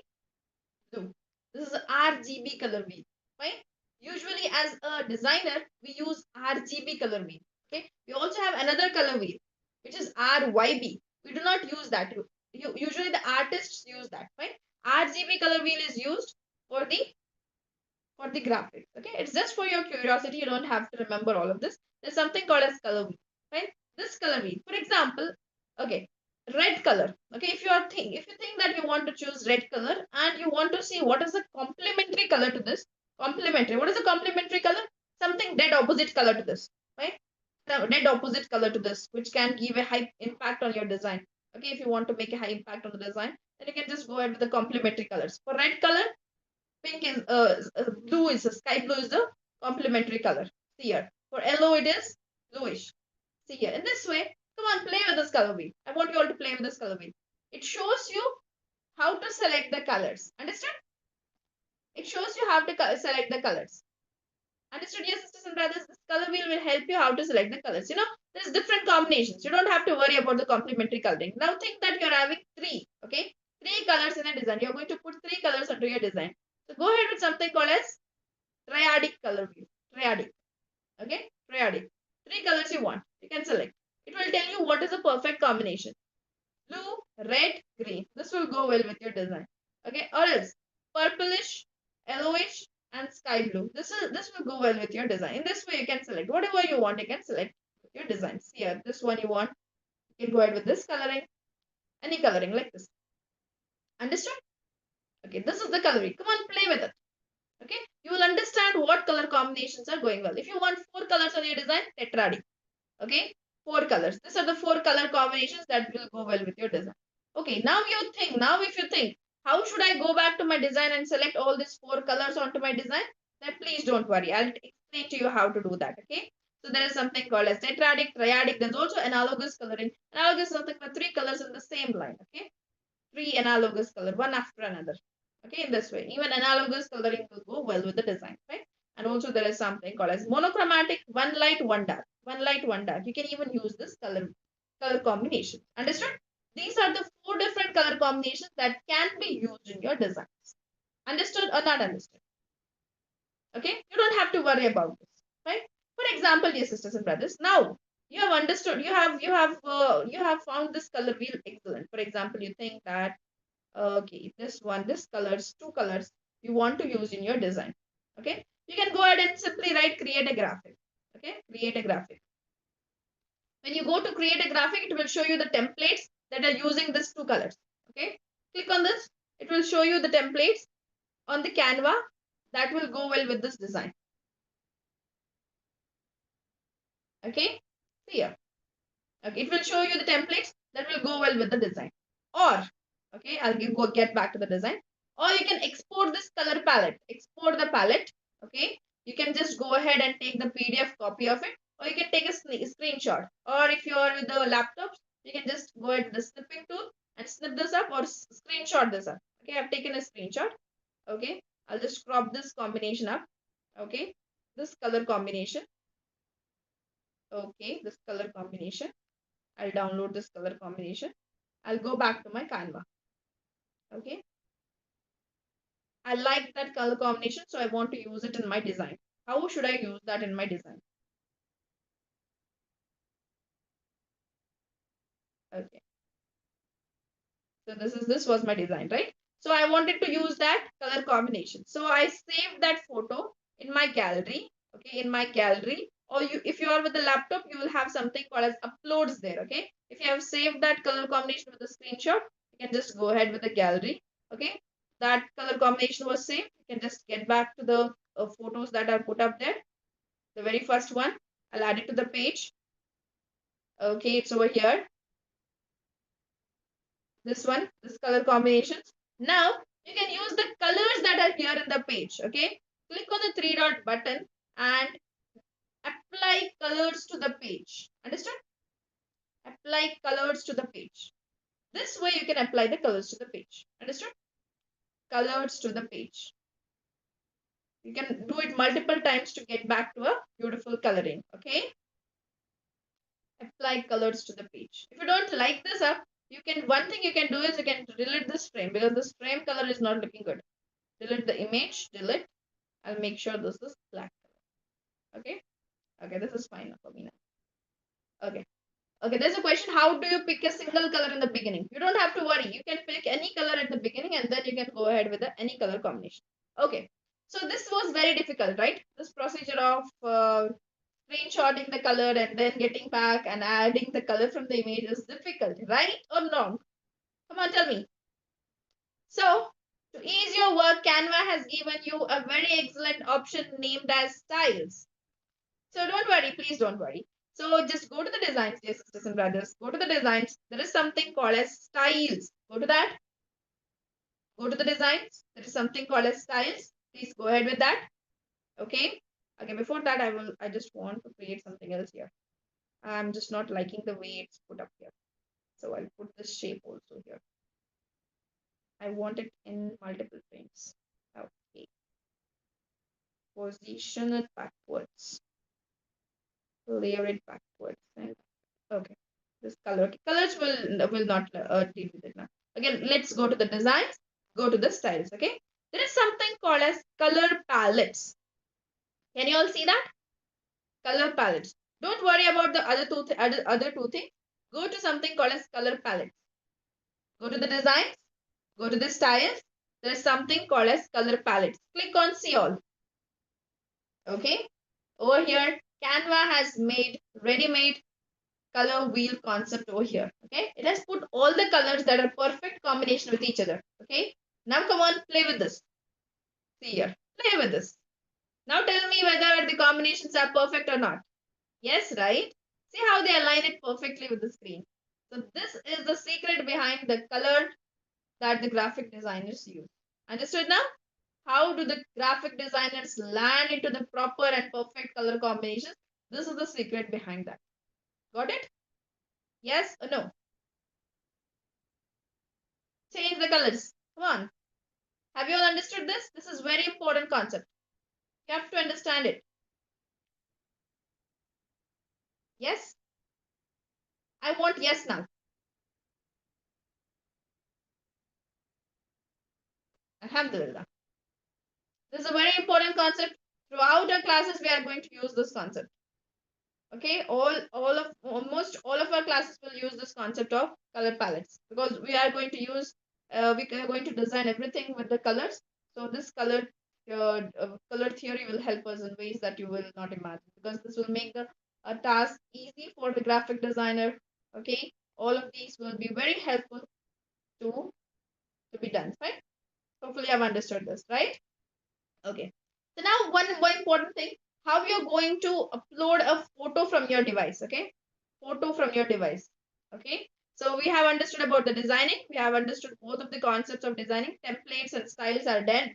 blue. This is RGB color wheel, right? Usually, as a designer, we use RGB color wheel. Okay. We also have another color wheel, which is RYB. We do not use that. Usually, the artists use that, right? RGB color wheel is used for the graphics. Okay, it's just for your curiosity. You don't have to remember all of this. There's something called as color wheel, right? This color wheel, for example, okay, red color. Okay, if you think that you want to choose red color and you want to see what is the complementary color to this, complementary. What is the complementary color? Something dead opposite color to this, right? Dead opposite color to this, which can give a high impact on your design. Okay, if you want to make a high impact on the design, then you can just go ahead with the complementary colors. For red color, pink is blue is sky blue is the complementary color. See here. For yellow it is bluish. See here. In this way, come on, play with this color wheel. I want you all to play with this color wheel. It shows you how to select the colors. Understand? It shows you how to select the colors. Understood, yes, sisters and brothers? This color wheel will help you how to select the colors. There's different combinations. You don't have to worry about the complementary coloring. Now think that you're having three, okay? Three colors in a design. You're going to put three colors onto your design. So go ahead with something called as triadic color wheel. Triadic. Okay? Triadic. Three colors you want. You can select. It will tell you what is the perfect combination. Blue, red, green. This will go well with your design. Okay? Or else purplish, yellowish, and sky blue. This will go well with your design. In this way, you can select whatever you want. You can select your design. See here, this one you want. You can go ahead with this coloring. Any coloring like this. Understood? Okay, this is the coloring. Come on, play with it. Okay, you will understand what color combinations are going well. If you want four colors on your design, tetradic. Okay, four colors. These are the four color combinations that will go well with your design. Okay, now if you think, how should I go back to my design and select all these four colors onto my design? Then please don't worry. I'll explain to you how to do that. Okay, so there is something called as tetradic, triadic. There's also analogous coloring. Analogous is something for three colors in the same line. Okay, three analogous color, one after another. Okay, in this way, even analogous coloring will go well with the design, right? And also there is something called as monochromatic, one light, one dark, one light, one dark. You can even use this color combination. Understood? These are the four different color combinations that can be used in your designs. Understood or not understood? Okay, you don't have to worry about this, right? For example, dear sisters and brothers, now you have understood, you have found this color wheel excellent. For example, you think that okay, this colors, two colors you want to use in your design. Okay, you can go ahead and simply write create a graphic. Okay, create a graphic. When you go to create a graphic, it will show you the templates that are using these two colors. Okay, click on this. It will show you the templates on the Canva that will go well with this design. Okay, see here. Okay, it will show you the templates that will go well with the design. Or, okay, go get back to the design. Or you can export this color palette. Export the palette. Okay, you can just go ahead and take the PDF copy of it, or you can take a screenshot. Or if you are with the laptops, you can just go ahead with the snipping tool and snip this up or screenshot this up. Okay, I've taken a screenshot. Okay, I'll just crop this combination up. Okay, this color combination. Okay, this color combination. I'll download this color combination. I'll go back to my Canva. Okay. I like that color combination, so I want to use it in my design. How should I use that in my design? Okay. So this was my design, right? So I wanted to use that color combination. So I saved that photo in my gallery. Okay, in my gallery. Or if you are with the laptop, you will have something called as uploads there. Okay. If you have saved that color combination with a screenshot, you can just go ahead with the gallery. Okay. That color combination was saved. You can just get back to the photos that are put up there. The very first one. I'll add it to the page. Okay, it's over here. This one, this color combinations. Now you can use the colors that are here in the page. Okay, click on the three dot button and apply colors to the page. Understand? Apply colors to the page. This way you can apply the colors to the page. Understood? Colors to the page. You can do it multiple times to get back to a beautiful coloring. Okay. Apply colors to the page. If you don't like this up, you can, one thing you can do is you can delete this frame because this frame color is not looking good. Delete the image, delete. I'll make sure this is black color. Okay. Okay, this is fine for me now. Okay. Okay, there's a question. How do you pick a single color in the beginning? You don't have to worry. You can pick any color at the beginning and then you can go ahead with any color combination. Okay. So this was very difficult, right? This procedure of screenshotting the color and then getting back and adding the color from the image is difficult, right or wrong? Come on, tell me. So to ease your work, Canva has given you a very excellent option named as styles. So don't worry, please don't worry. So just go to the designs, dear sisters and brothers. Go to the designs. There is something called as styles. Go to that. Go to the designs. There is something called as styles. Please go ahead with that. Okay. Okay. Before that, I just want to create something else here. I'm just not liking the way it's put up here. So I'll put this shape also here. I want it in multiple frames. Okay. Position it backwards. Layer it backwards. And okay. This color. Colors will not deal with it now. Again, let's go to the designs. Go to the styles. Okay. There is something called as color palettes. Can you all see that? Color palettes. Don't worry about the other two things. Go to something called as color palettes. Go to the designs. Go to the styles. There is something called as color palettes. Click on see all. Okay. Over here, Canva has made ready-made color wheel concept over here. Okay. It has put all the colors that are perfect combination with each other. Okay. Now come on, play with this. See here. Play with this. Now tell me whether the combinations are perfect or not. Yes, right? See how they align it perfectly with the screen. So this is the secret behind the color that the graphic designers use. Understood now? How do the graphic designers land into the proper and perfect color combinations? This is the secret behind that. Got it? Yes or no? Change the colors. Come on. Have you all understood this? This is very important concept. You have to understand it. Yes? I want yes now. Alhamdulillah. This is a very important concept. Throughout our classes, we are going to use this concept. Okay, almost all of our classes will use this concept of color palettes because we are going to use we are going to design everything with the colors. So this color theory will help us in ways that you will not imagine because this will make the task easy for the graphic designer. Okay, all of these will be very helpful to be done. Right? Hopefully, I've understood this. Right? Okay. So now one important thing, how you're going to upload a photo from your device. Okay. Photo from your device. Okay. So we have understood about the designing. We have understood both of the concepts of designing. Templates and styles are done.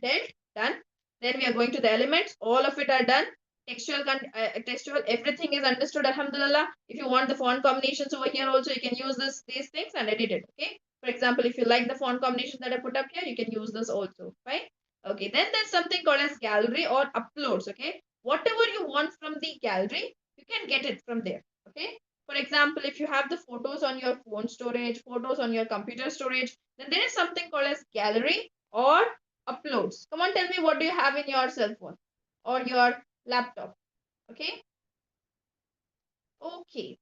Then we are going to the elements. All of it are done. Textual, everything is understood. Alhamdulillah. If you want the font combinations over here also, you can use these things and edit it. Okay. For example, if you like the font combinations that I put up here, you can use this also. Right. Okay, then there's something called as gallery or uploads. Okay, whatever you want from the gallery, you can get it from there. Okay, for example, if you have the photos on your phone storage, photos on your computer storage, then there is something called as gallery or uploads. Come on, tell me, what do you have in your cell phone or your laptop? Okay, okay.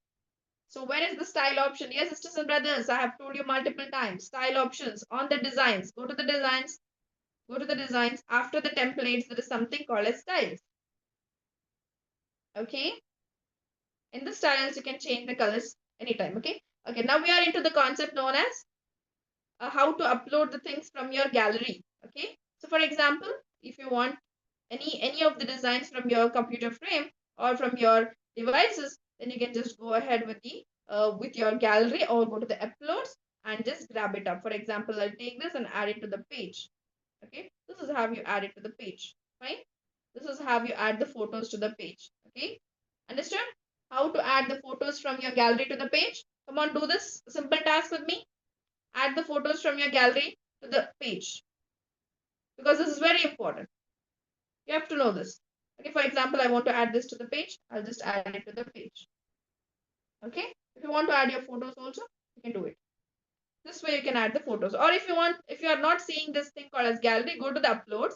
So where is the style option? Yes, sisters and brothers, I have told you multiple times. Style options on the designs. Go to the designs. Go to the designs. After the templates, there is something called as styles. Okay. In the styles, you can change the colors anytime. Okay. Okay. Now we are into the concept known as how to upload the things from your gallery. Okay. So for example, if you want any of the designs from your computer frame or from your devices, then you can just go ahead with your gallery or go to the uploads and just grab it up. For example, I'll take this and add it to the page. Okay, this is how you add it to the page. Fine. This is how you add the photos to the page. Okay, understood? How to add the photos from your gallery to the page? Come on, do this simple task with me. Add the photos from your gallery to the page because this is very important. You have to know this. Okay, for example, I want to add this to the page. I'll just add it to the page. Okay, if you want to add your photos also, you can do it. This way you can add the photos. Or if you want, if you are not seeing this thing called as gallery, go to the uploads,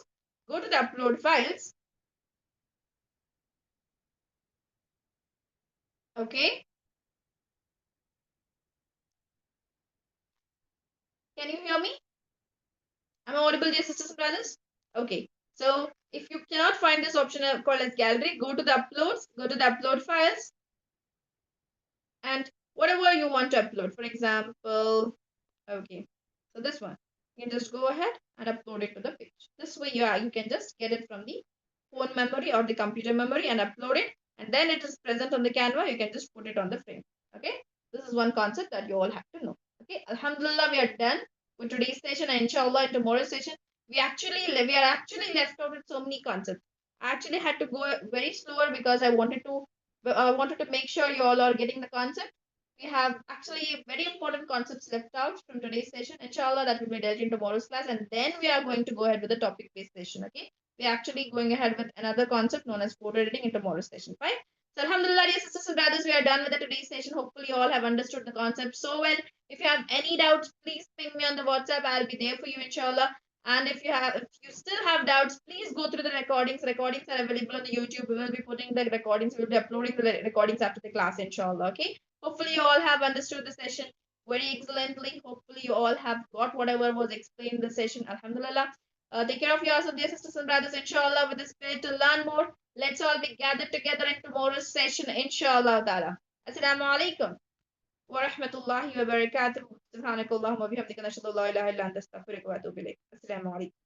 go to the upload files. Okay, can you hear me? Am I audible, dear sisters and brothers? Okay, so if you cannot find this option called as gallery, go to the uploads, go to the upload files, and whatever you want to upload. For example, okay, so this one, you can just go ahead and upload it to the page. This way, you can just get it from the phone memory or the computer memory and upload it, and then it is present on the Canva. You can just put it on the frame. Okay, this is one concept that you all have to know. Okay, Alhamdulillah, we are done with today's session, and inshallah, in tomorrow's session, we are actually left out with so many concepts. I actually had to go very slower because I wanted to make sure you all are getting the concept. We have actually very important concepts left out from today's session. Inshallah, that will be dealt in tomorrow's class, and then we are going to go ahead with the topic-based session. Okay, we're actually going ahead with another concept known as photo editing in tomorrow's session. Fine. So, Alhamdulillah, dear sisters and brothers, we are done with the today's session. Hopefully, you all have understood the concept so well. If you have any doubts, please ping me on the WhatsApp. I'll be there for you, inshallah. And if you still have doubts, please go through the recordings. Recordings are available on the YouTube. We will be putting the recordings. We will be uploading the recordings after the class, inshallah. Okay. Hopefully, you all have understood the session very excellently. Hopefully, you all have got whatever was explained in the session. Alhamdulillah. Take care of yourself, dear sisters and brothers, inshallah, with the spirit to learn more. Let's all be gathered together in tomorrow's session, inshallah ta'ala. Assalamu alaikum wa rahmatullahi wa barakatuh. Subhanakallahumma wa bihamdika nashhadu an la ilaha illa anta astaghfiruka wa atubu ilayk. Assalamu alaikum.